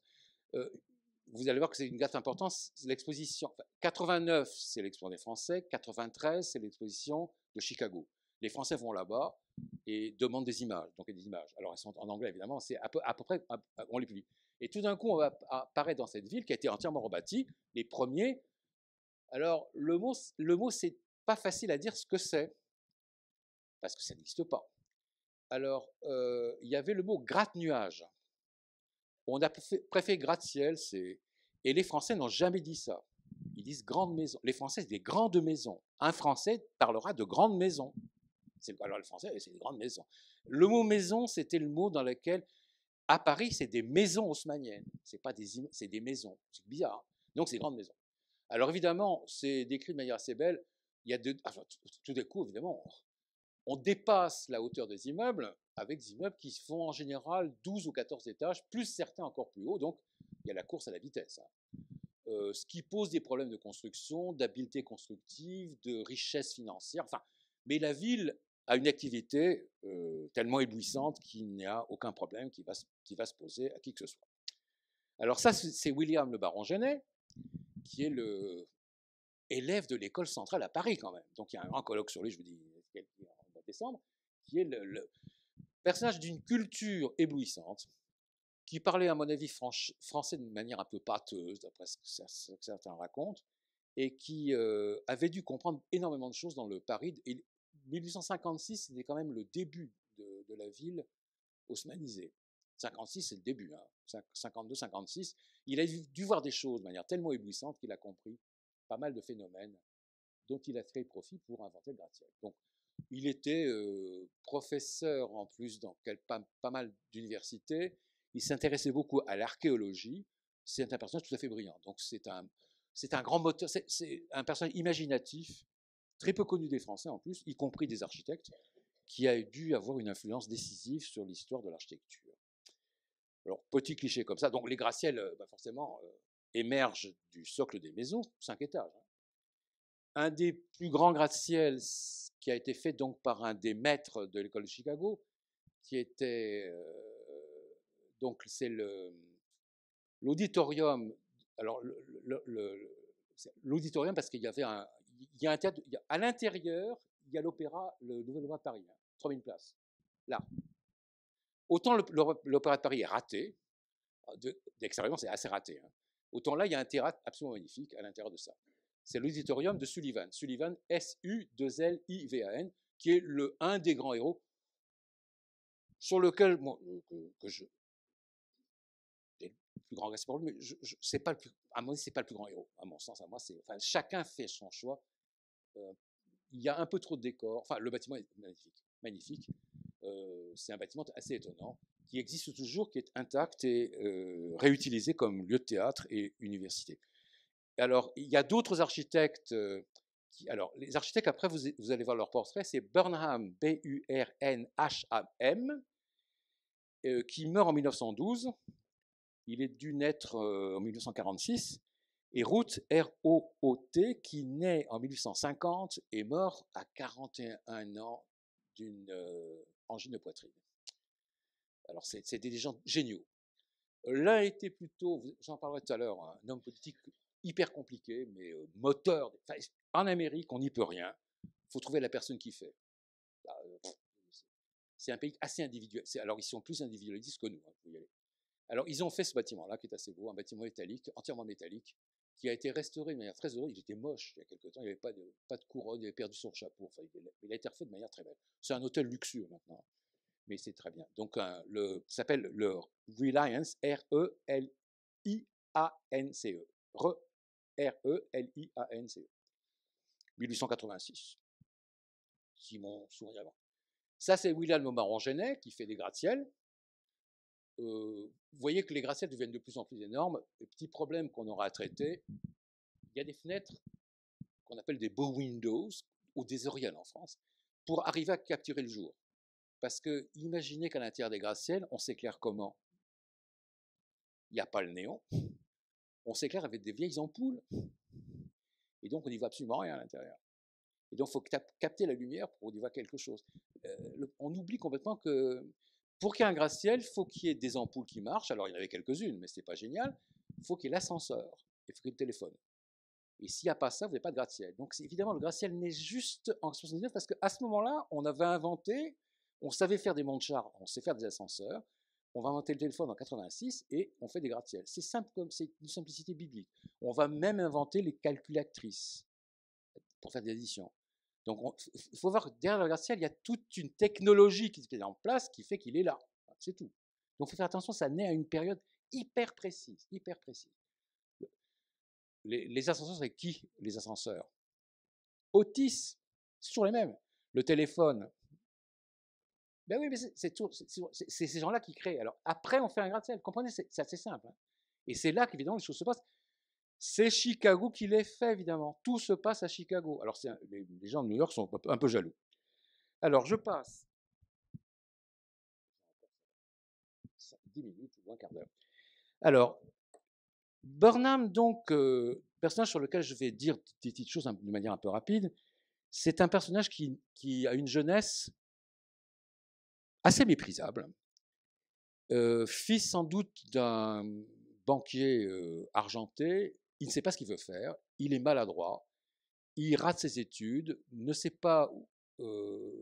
Vous allez voir que c'est une date importante, c'est l'exposition. 89, c'est l'exposition des Français, 93, c'est l'exposition de Chicago. Les Français vont là-bas et demandent des images. Donc, il y a des images. Alors, elles sont en anglais, évidemment, c'est à peu près, on les publie. Et tout d'un coup, on va apparaître dans cette ville qui a été entièrement rebâtie. Les premiers. Alors, le mot, c'est pas facile à dire ce que c'est, parce que ça n'existe pas. Alors, il y avait le mot gratte-nuage. On a préféré gratte-ciel, et les Français n'ont jamais dit ça. Ils disent grande maison. Les Français, c'est des grandes maisons. Un Français parlera de grandes maisons. Alors, le français, c'est des grandes maisons. Le mot maison, c'était le mot dans lequel À Paris, c'est des maisons haussmanniennes, c'est des maisons, c'est bizarre, hein. Donc c'est des grandes maisons. Alors évidemment, c'est décrit de manière assez belle. Il y a tout d'un coup, évidemment, on dépasse la hauteur des immeubles avec des immeubles qui font en général 12 ou 14 étages, plus certains encore plus hauts. Donc il y a la course à la vitesse, hein. Ce qui pose des problèmes de construction, d'habileté constructive, de richesse financière. Enfin, mais la ville a une activité tellement éblouissante qu'il n'y a aucun problème qui va se poser à qui que ce soit. Alors ça, c'est William le baron Genet, qui est le élève de l'école centrale à Paris quand même. Donc il y a un grand colloque sur lui, je vous dis, en décembre, qui est le personnage d'une culture éblouissante, qui parlait, à mon avis, français de manière un peu pâteuse, d'après ce que certains racontent, et qui avait dû comprendre énormément de choses dans le Paris. Et 1856, c'était quand même le début de la ville haussmanisée. 56, c'est le début, hein. 52, 56. Il a dû voir des choses de manière tellement éblouissante qu'il a compris pas mal de phénomènes dont il a fait profit pour inventer le gratte-ciel. Donc, il était professeur en plus dans pas mal d'universités. Il s'intéressait beaucoup à l'archéologie. C'est un personnage tout à fait brillant. Donc, c'est un grand moteur. C'est un personnage imaginatif, très peu connu des Français en plus, y compris des architectes, qui a dû avoir une influence décisive sur l'histoire de l'architecture. Alors, petit cliché comme ça. Donc, les gratte-ciels, forcément, émergent du socle des maisons, 5 étages, hein. Un des plus grands gratte-ciel qui a été fait donc par un des maîtres de l'école de Chicago, qui était donc c'est l'auditorium. Alors l'auditorium parce qu'il y avait il y a un théâtre, à l'intérieur il y a l'opéra, le Nouvel Opéra de Paris, hein, 3000 places. Là, autant l'opéra de Paris est raté, d'extérieur c'est assez raté, hein. Autant là il y a un théâtre absolument magnifique à l'intérieur de ça. C'est l'auditorium de Sullivan. Sullivan, S-U-2-L-I-V-A-N, qui est un des grands héros sur lequel, bon, que je, le plus grand respect pour lui, mais c'est pas le plus, à mon avis, c'est pas le plus grand héros, à mon sens, à moi, enfin, chacun fait son choix. Il y a un peu trop de décors. Enfin, le bâtiment est magnifique, magnifique. C'est un bâtiment assez étonnant, qui existe toujours, qui est intact et réutilisé comme lieu de théâtre et université. Alors, il y a d'autres architectes alors, les architectes, après, vous allez voir leur portrait, c'est Burnham, B-U-R-N-H-A-M, qui meurt en 1912. Il est dû naître en 1946. Et Root, R-O-O-T, qui naît en 1850 et mort à 41 ans d'une angine de poitrine. Alors, c'est des gens géniaux. L'un était plutôt, j'en parlerai tout à l'heure, un homme politique hyper compliqué, mais moteur. Enfin, en Amérique, on n'y peut rien. Il faut trouver la personne qui fait. C'est un pays assez individuel. Alors, ils sont plus individualistes que nous. Hein, faut y aller. Alors, ils ont fait ce bâtiment-là, qui est assez beau, un bâtiment métallique, entièrement métallique, qui a été restauré de manière très heureuse. Il était moche il y a quelque temps, il n'y avait pas de couronne, il avait perdu son chapeau. Enfin, il a été refait de manière très belle. C'est un hôtel luxueux maintenant, mais c'est très bien. Donc, ça s'appelle le Reliance, R-E-L-I-A-N-C-E. R-E-L-I-A-N-C-E. 1886. Si mon souvenir avant. Ça, c'est William le baron Genet qui fait des gratte-ciel. Vous voyez que les gratte-ciel deviennent de plus en plus énormes. Le petit problème qu'on aura à traiter, il y a des fenêtres qu'on appelle des bow windows, ou des oriels en France, pour arriver à capturer le jour. Parce que imaginez qu'à l'intérieur des gratte-ciel, on s'éclaire comment? Il n'y a pas le néon. On s'éclaire avec des vieilles ampoules. Et donc, on n'y voit absolument rien à l'intérieur. Et donc, il faut capter la lumière pour y voir quelque chose. On oublie complètement que pour qu'il y ait un gratte-ciel, il faut qu'il y ait des ampoules qui marchent. Alors, il y en avait quelques-unes, mais ce n'est pas génial. Il faut qu'il y ait l'ascenseur. Il faut qu'il y ait le téléphone. Et s'il n'y a pas ça, vous n'avez pas de gratte-ciel. Donc, évidemment, le gratte-ciel naît juste en 79 parce qu'à ce moment-là, on avait inventé, on savait faire des monts de char, on sait faire des ascenseurs. On va inventer le téléphone en 86 et on fait des gratte-ciel. C'est simple comme c'est une simplicité biblique. On va même inventer les calculatrices pour faire des additions. Donc, il faut voir que derrière le gratte-ciel, il y a toute une technologie qui est en place qui fait qu'il est là. C'est tout. Donc, il faut faire attention, ça naît à une période hyper précise, hyper précise. Les ascenseurs, c'est qui les ascenseurs? Otis, c'est toujours les mêmes. Le téléphone, Ben oui, mais c'est ces gens-là qui créent. Alors après, on fait un gratte-ciel. Vous comprenez, c'est assez simple. Hein. Et c'est là qu'évidemment les choses se passent. C'est Chicago qui les fait, évidemment. Tout se passe à Chicago. Alors les gens de New York sont un peu jaloux. Alors je passe 10 minutes ou un quart d'heure. Alors, Burnham, donc, personnage sur lequel je vais dire des petites choses de manière un peu rapide, c'est un personnage qui a une jeunesse assez méprisable, fils sans doute d'un banquier argenté, il ne sait pas ce qu'il veut faire, il est maladroit, il rate ses études, ne sait pas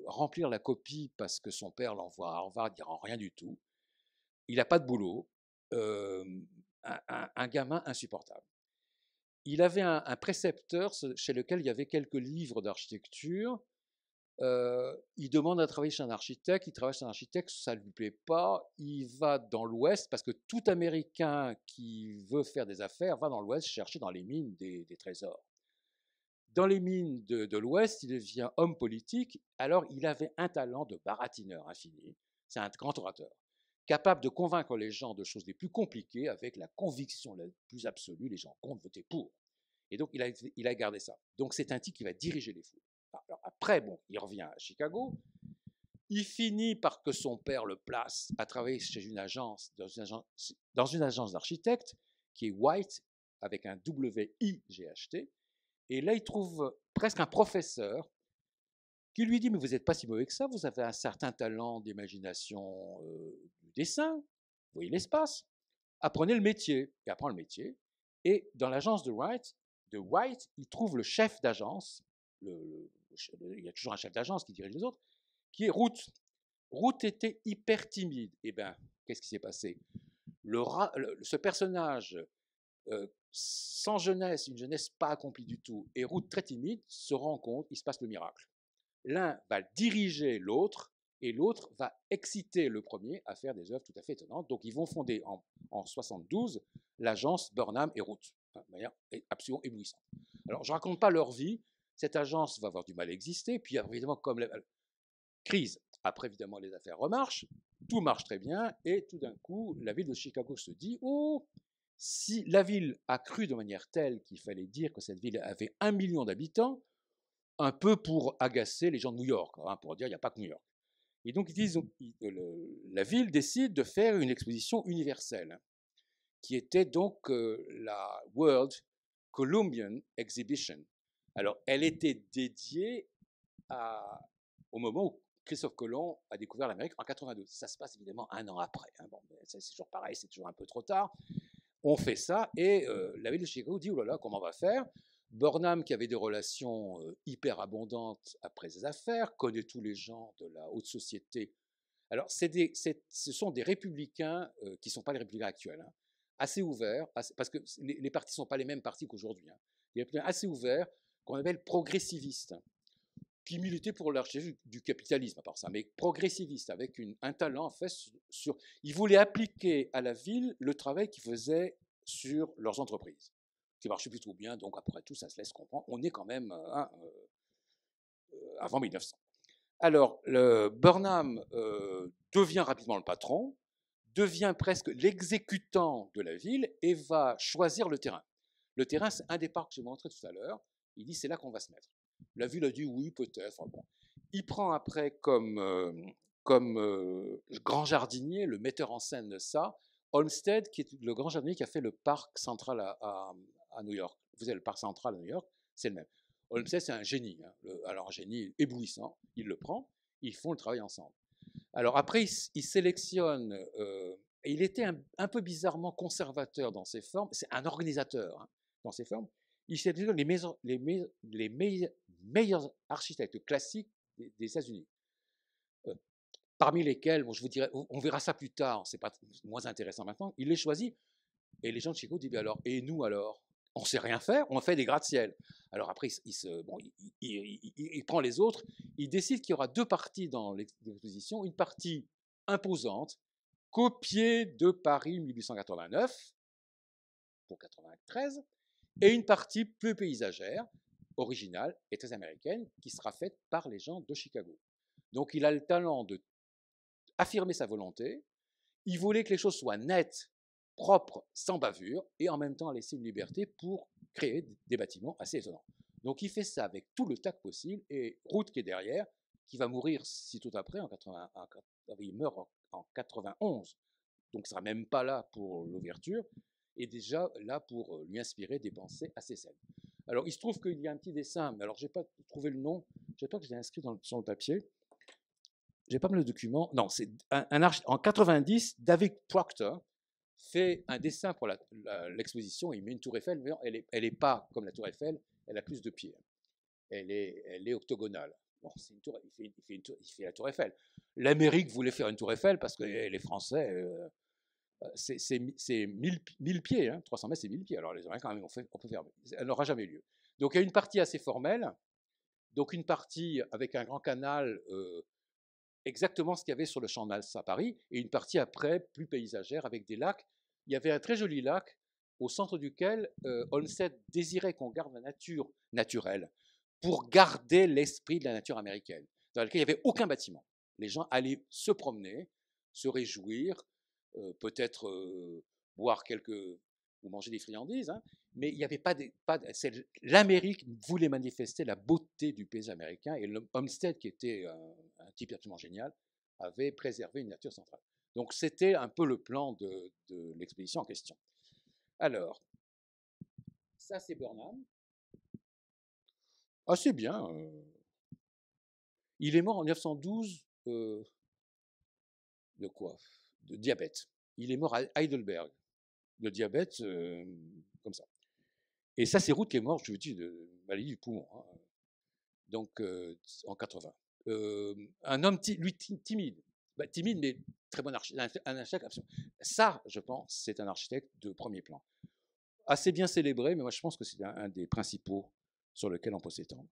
remplir la copie parce que son père l'envoie à Harvard, il ne rend rien du tout, il n'a pas de boulot, un gamin insupportable. Il avait un précepteur chez lequel il y avait quelques livres d'architecture. Il demande à travailler chez un architecte, il travaille chez un architecte, ça ne lui plaît pas, il va dans l'Ouest, parce que tout Américain qui veut faire des affaires va dans l'Ouest chercher dans les mines des trésors. Dans les mines de l'Ouest, il devient homme politique, alors il avait un talent de baratineur infini, c'est un grand orateur, capable de convaincre les gens de choses les plus compliquées avec la conviction la plus absolue, les gens comptent voter pour. Et donc il a gardé ça. Donc c'est un type qui va diriger les foules. Alors après, bon, il revient à Chicago. Il finit par que son père le place à travailler chez une agence, dans une agence d'architectes qui est White, avec un W-I-G-H-T. Et là, il trouve presque un professeur qui lui dit, mais vous n'êtes pas si mauvais que ça, vous avez un certain talent d'imagination du dessin, vous voyez l'espace, apprenez le métier. Il apprend le métier. Et dans l'agence de White, il trouve le chef d'agence, il y a toujours un chef d'agence qui dirige les autres, qui est Root. Root était hyper timide. Eh bien, qu'est-ce qui s'est passé? Ce personnage sans jeunesse, une jeunesse pas accomplie du tout, et Root très timide, se rend compte, il se passe le miracle. L'un va diriger l'autre, et l'autre va exciter le premier à faire des œuvres tout à fait étonnantes. Donc ils vont fonder en 72 l'agence Burnham et Root, de manière absolument éblouissante. Alors je ne raconte pas leur vie, cette agence va avoir du mal à exister, puis évidemment comme la crise, après évidemment les affaires remarchent, tout marche très bien, et tout d'un coup la ville de Chicago se dit « Oh, si la ville a cru de manière telle qu'il fallait dire que cette ville avait 1 million d'habitants, un peu pour agacer les gens de New York, hein, pour dire il n'y a pas que New York. Et donc la ville décide de faire une exposition universelle, qui était donc la World Columbian Exhibition. Alors, elle était dédiée au moment où Christophe Colomb a découvert l'Amérique en 82. Ça se passe évidemment un an après. Hein. Bon, c'est toujours pareil, c'est toujours un peu trop tard. On fait ça et la ville de Chicago dit, oh là là, comment on va faire? Burnham, qui avait des relations hyper abondantes après ses affaires, connaît tous les gens de la haute société. Alors, ce sont des républicains qui ne sont pas les républicains actuels, hein, assez ouverts, parce que les partis ne sont pas les mêmes partis qu'aujourd'hui. Hein. Des républicains assez ouverts, qu'on appelle progressivistes, qui militaient pour l'architecture du capitalisme, à part ça, mais progressivistes, avec un talent en fait sur. Ils voulaient appliquer à la ville le travail qu'ils faisaient sur leurs entreprises, qui marchait plutôt bien, donc après tout, ça se laisse comprendre. On est quand même avant 1900. Alors, Burnham devient rapidement le patron, devient presque l'exécutant de la ville et va choisir le terrain. Le terrain, c'est un des parcs que j'ai montré tout à l'heure. Il dit, c'est là qu'on va se mettre. La ville a dit, oui, peut-être. Enfin, bon. Il prend après comme grand jardinier, le metteur en scène de ça, Olmsted, qui est le grand jardinier qui a fait le parc central à New York. Vous avez le parc central à New York, c'est le même. Olmsted, c'est un génie, hein. Alors un génie éblouissant, il le prend, ils font le travail ensemble. Alors après, il sélectionne, et il était un peu bizarrement conservateur dans ses formes, c'est un organisateur, hein, dans ses formes, il sélectionne les meilleurs architectes classiques des États-Unis. Parmi lesquels, bon, je vous dirais, on verra ça plus tard, c'est pas moins intéressant maintenant, il les choisit, et les gens de Chicago disent, alors, et nous alors? On ne sait rien faire, on fait des gratte-ciel. Alors après, il prend les autres, il décide qu'il y aura 2 parties dans l'exposition, une partie imposante, copiée de Paris 1889 pour 93, et une partie plus paysagère, originale et très américaine, qui sera faite par les gens de Chicago. Donc il a le talent de affirmer sa volonté, il voulait que les choses soient nettes, propres, sans bavure, et en même temps laisser une liberté pour créer des bâtiments assez étonnants. Donc il fait ça avec tout le tact possible, et Root qui est derrière, qui va mourir sitôt après, il meurt en 91, donc il ne sera même pas là pour l'ouverture, et déjà là pour lui inspirer des pensées assez saines. Alors il se trouve qu'il y a un petit dessin, mais alors je n'ai pas trouvé le nom, je ne sais pas que je l'ai inscrit sur le papier, j'ai pas mal de documents, non, c'est en 90, David Proctor fait un dessin pour l'exposition, il met une tour Eiffel, mais elle est pas comme la tour Eiffel, elle a plus de pieds, elle est octogonale. Bon, c'est une tour, il fait la tour Eiffel. L'Amérique voulait faire une tour Eiffel parce que les Français, c'est 1000 pieds, hein, 300 mètres c'est 1000 pieds, alors les Américains, on peut faire, elle n'aura jamais eu lieu. Donc il y a une partie assez formelle, donc une partie avec un grand canal, exactement ce qu'il y avait sur le Champ de Mars à Paris, et une partie après plus paysagère avec des lacs. Il y avait un très joli lac au centre duquel Olmsted désirait qu'on garde la nature naturelle pour garder l'esprit de la nature américaine, dans lequel il n'y avait aucun bâtiment. Les gens allaient se promener, se réjouir, peut-être boire ou manger des friandises, hein, mais il n'y avait pas l'Amérique voulait manifester la beauté du paysage américain, et Olmsted, qui était un type absolument génial, avait préservé une nature centrale. Donc c'était un peu le plan de l'expédition en question. Alors, ça c'est Burnham. Ah c'est bien. Il est mort en 1912 de quoi? De diabète. Il est mort à Heidelberg. De diabète, comme ça. Et ça, c'est Root qui est mort, je vous dis, de maladie du poumon. Hein. Donc, en 80. Un homme, lui, timide. Timide, mais très bon architecte. Un architecte, absolument. Ça, je pense, c'est un architecte de premier plan. Assez bien célébré, mais moi, je pense que c'est un des principaux sur lequel on peut s'étendre.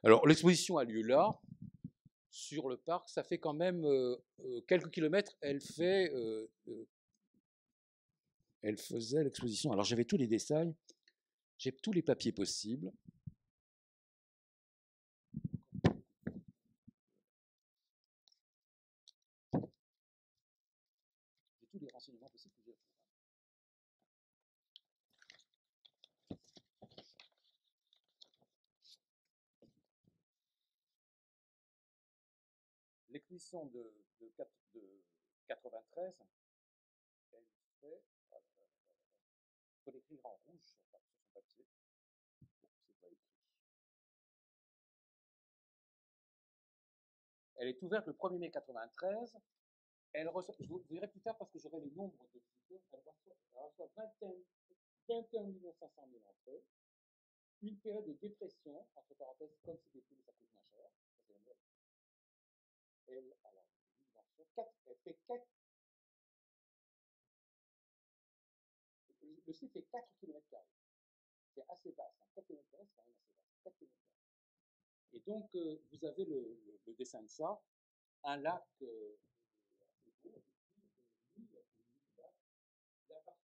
Alors, l'exposition a lieu là, sur le parc. Ça fait quand même quelques kilomètres. Elle faisait l'exposition. Alors, j'avais tous les détails. J'ai tous les papiers possibles. J'ai tous les renseignements possibles que j'ai. L'exposition de 93, elle fait. Il faut l'écrire en rouge sur son papier. C'est pas écrit. Elle est ouverte le 1er mai 93. Elle reçoit, je vous dirai plus tard parce que j'aurai les nombres de visiteurs. Elle reçoit 21 500 000 entrées. Une période de dépression, entre parenthèses, comme si des prix ça coûte moins cher. Elle fait 4. Le site fait 4 km². C'est assez vaste. 4 km², c'est quand même assez vaste. 4 km². Et donc, vous avez le dessin de ça. Un lac assez beau. La partie.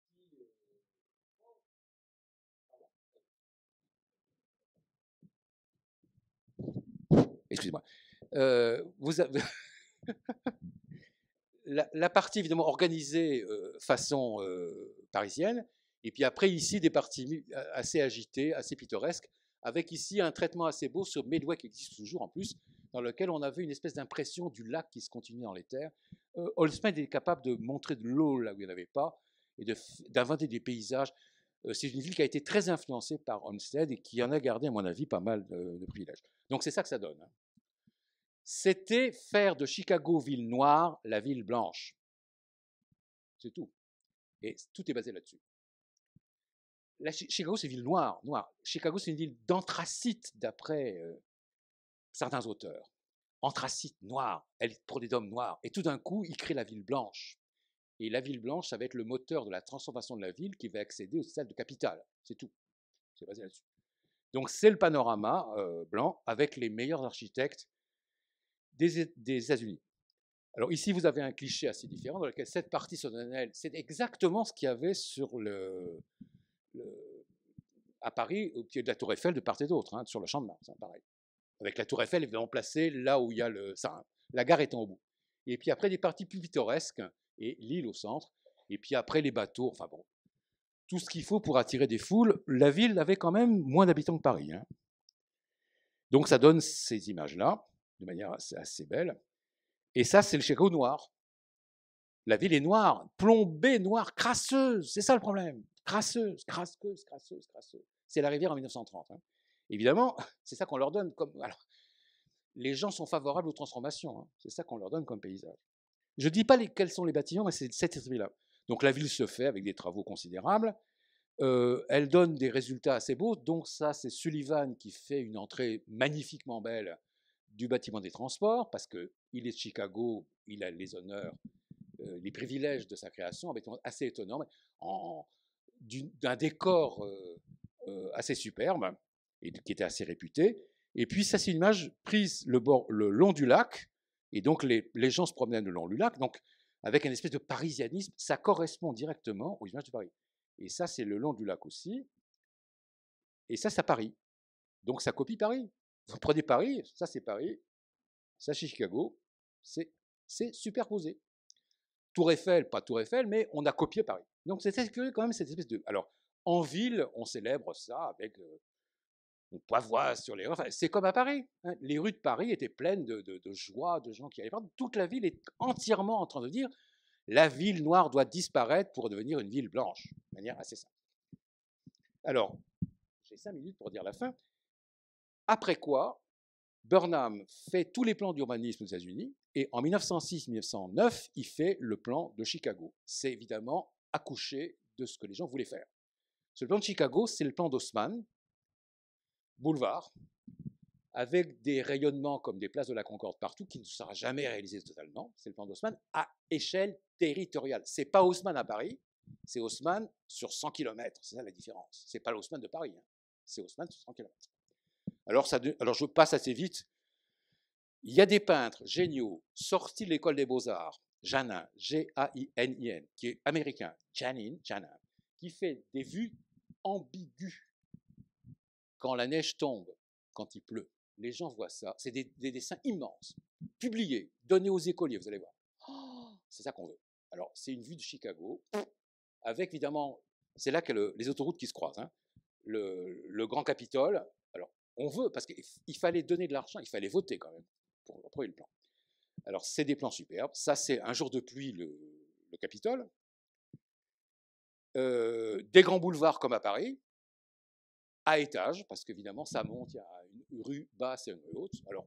Excusez-moi. Vous avez la partie évidemment organisée façon parisienne, et puis après ici des parties assez agitées, assez pittoresques, avec ici un traitement assez beau sur Medway qui existe toujours en plus, dans lequel on avait une espèce d'impression du lac qui se continue dans les terres. Olmsted est capable de montrer de l'eau là où il n'y en avait pas, et d'inventer des paysages. C'est une ville qui a été très influencée par Olmsted et qui en a gardé, à mon avis, pas mal de privilèges. Donc c'est ça que ça donne. Hein. C'était faire de Chicago ville noire la ville blanche. C'est tout. Et tout est basé là-dessus. Chicago, c'est une ville noire. Chicago, c'est une ville d'anthracite, d'après certains auteurs. Anthracite, noir, elle pour des hommes noirs. Et tout d'un coup, il crée la ville blanche. Et la ville blanche, ça va être le moteur de la transformation de la ville qui va accéder au stade de capitale. C'est tout. C'est basé là-dessus. Donc, c'est le panorama blanc avec les meilleurs architectes des États-Unis. Alors ici, vous avez un cliché assez différent dans lequel cette partie solennelle, c'est exactement ce qu'il y avait sur à Paris, au pied de la Tour Eiffel, de part et d'autre, hein, sur le Champ de Mars, hein, pareil. Avec la Tour Eiffel évidemment placée là où il y a la gare étant au bout. et puis après des parties plus pittoresques, et l'île au centre, et puis après les bateaux, enfin bon, tout ce qu'il faut pour attirer des foules. La ville avait quand même moins d'habitants que Paris, hein. Donc ça donne ces images-là, de manière assez belle. Et ça, c'est le Chicago noir. La ville est noire, plombée, noire, crasseuse, c'est ça le problème. Crasseuse, crasseuse, crasseuse, crasseuse. C'est la rivière en 1930, hein. Évidemment, c'est ça qu'on leur donne comme... Alors, les gens sont favorables aux transformations, hein. C'est ça qu'on leur donne comme paysage. Je ne dis pas quels sont les bâtiments, mais c'est cet esprit-là. Donc la ville se fait avec des travaux considérables. Elle donne des résultats assez beaux. Donc ça, c'est Sullivan qui fait une entrée magnifiquement belle du bâtiment des transports, parce qu'il est de Chicago, il a les honneurs, les privilèges de sa création, un bâtiment assez étonnant, d'un décor assez superbe, et qui était assez réputé. Et puis ça, c'est une image prise le long du lac, et donc les gens se promenaient le long du lac, donc avec une espèce de parisianisme, ça correspond directement aux images de Paris. Et ça, c'est le long du lac aussi, et ça, c'est Paris. Donc ça copie Paris. Vous prenez Paris, ça c'est Paris, ça c'est Chicago, c'est superposé. Tour Eiffel, pas Tour Eiffel, mais on a copié Paris. Donc c'est quand même cette espèce de... Alors, en ville, on célèbre ça avec... on pavoise sur les rues. Enfin, c'est comme à Paris, hein. Les rues de Paris étaient pleines de joie, de gens qui allaient voir. Toute la ville est entièrement en train de dire la ville noire doit disparaître pour devenir une ville blanche, de manière assez simple. Alors, j'ai 5 minutes pour dire la fin. Après quoi, Burnham fait tous les plans d'urbanisme aux États-Unis, et en 1906-1909, il fait le plan de Chicago. C'est évidemment accouché de ce que les gens voulaient faire. Ce plan de Chicago, c'est le plan d'Haussmann, boulevard, avec des rayonnements comme des places de la Concorde partout, qui ne sera jamais réalisé totalement. C'est le plan d'Haussmann à échelle territoriale. C'est pas Haussmann à Paris, c'est Haussmann sur 100 km. C'est ça la différence. C'est pas l'Haussmann de Paris, hein. C'est Haussmann sur 100 km. Alors je passe assez vite. Il y a des peintres géniaux sortis de l'école des beaux-arts, Janin, G-A-I-N-I-N, qui est américain, Janin, qui fait des vues ambiguës. Quand la neige tombe, quand il pleut, les gens voient ça. C'est des dessins immenses, publiés, donnés aux écoliers, vous allez voir. Oh, c'est ça qu'on veut. Alors, c'est une vue de Chicago, avec évidemment, c'est là que les autoroutes qui se croisent, hein. Le Grand Capitole. Alors, on veut, parce qu'il fallait donner de l'argent, il fallait voter quand même pour approuver le plan. Alors, c'est des plans superbes. Ça, c'est un jour de pluie, le Capitole. Des grands boulevards comme à Paris, à étage, parce qu'évidemment, ça monte, il y a une rue basse et une rue haute. Alors,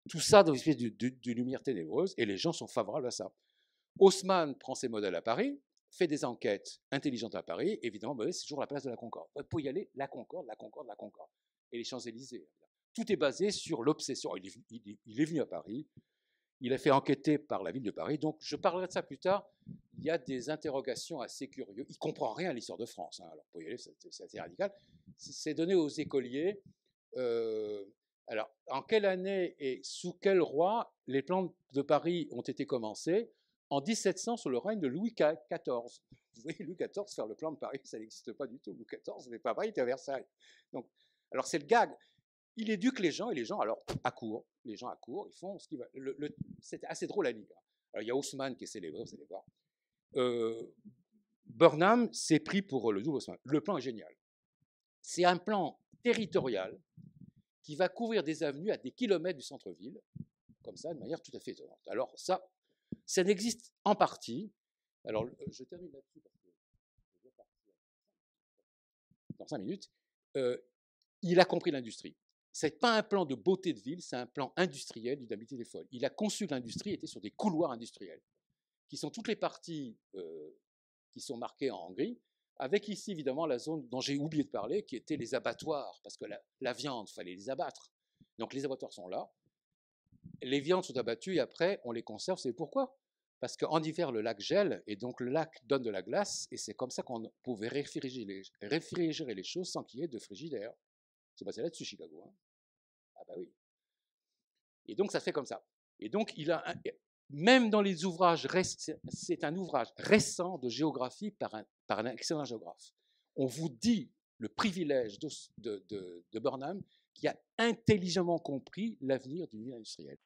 tout ça dans une espèce de lumière ténébreuse, et les gens sont favorables à ça. Haussmann prend ses modèles à Paris, fait des enquêtes intelligentes à Paris. Évidemment, c'est toujours la place de la Concorde. Pour y aller, la Concorde, la Concorde, la Concorde. Et les Champs-Élysées. Tout est basé sur l'obsession. Il est venu à Paris, il a fait enquêter par la ville de Paris. Donc, je parlerai de ça plus tard. Il y a des interrogations assez curieuses. Il ne comprend rien à l'histoire de France, hein. Alors, pour y aller, c'est assez radical. C'est donné aux écoliers. Alors, en quelle année et sous quel roi les plans de Paris ont été commencés? En 1700, sous le règne de Louis XIV. Vous voyez, Louis XIV faire le plan de Paris, ça n'existe pas du tout. Louis XIV, ce n'est pas Paris, il était à Versailles. Donc, alors, c'est le gag. Il éduque les gens, et les gens, alors, accourent. Les gens accourent, ils font ce qu'ils veulent. C'est assez drôle à lire. Alors, il y a Haussmann qui est célébré, vous allez voir. Burnham s'est pris pour le double Haussmann. Le plan est génial. C'est un plan territorial qui va couvrir des avenues à des kilomètres du centre-ville, comme ça, de manière tout à fait étonnante. Alors, ça n'existe en partie. Alors, je termine là-dessus parce que je dois partir dans 5 minutes. Il a compris l'industrie. Ce n'est pas un plan de beauté de ville, c'est un plan industriel d'une habileté folle. Il a conçu l'industrie, était sur des couloirs industriels, qui sont toutes les parties qui sont marquées en gris, avec ici évidemment la zone dont j'ai oublié de parler, qui était les abattoirs, parce que la viande, il fallait les abattre. Donc les abattoirs sont là, les viandes sont abattues et après on les conserve. C'est pourquoi? Parce qu'en hiver le lac gèle et donc le lac donne de la glace, et c'est comme ça qu'on pouvait réfrigérer les choses sans qu'il y ait de frigidaire. C'est passé là-dessus, Chicago, hein. Ah bah oui. Et donc ça se fait comme ça. Et donc même dans les ouvrages, c'est un ouvrage récent de géographie par un excellent géographe. On vous dit le privilège de Burnham qui a intelligemment compris l'avenir d'une ville industrielle.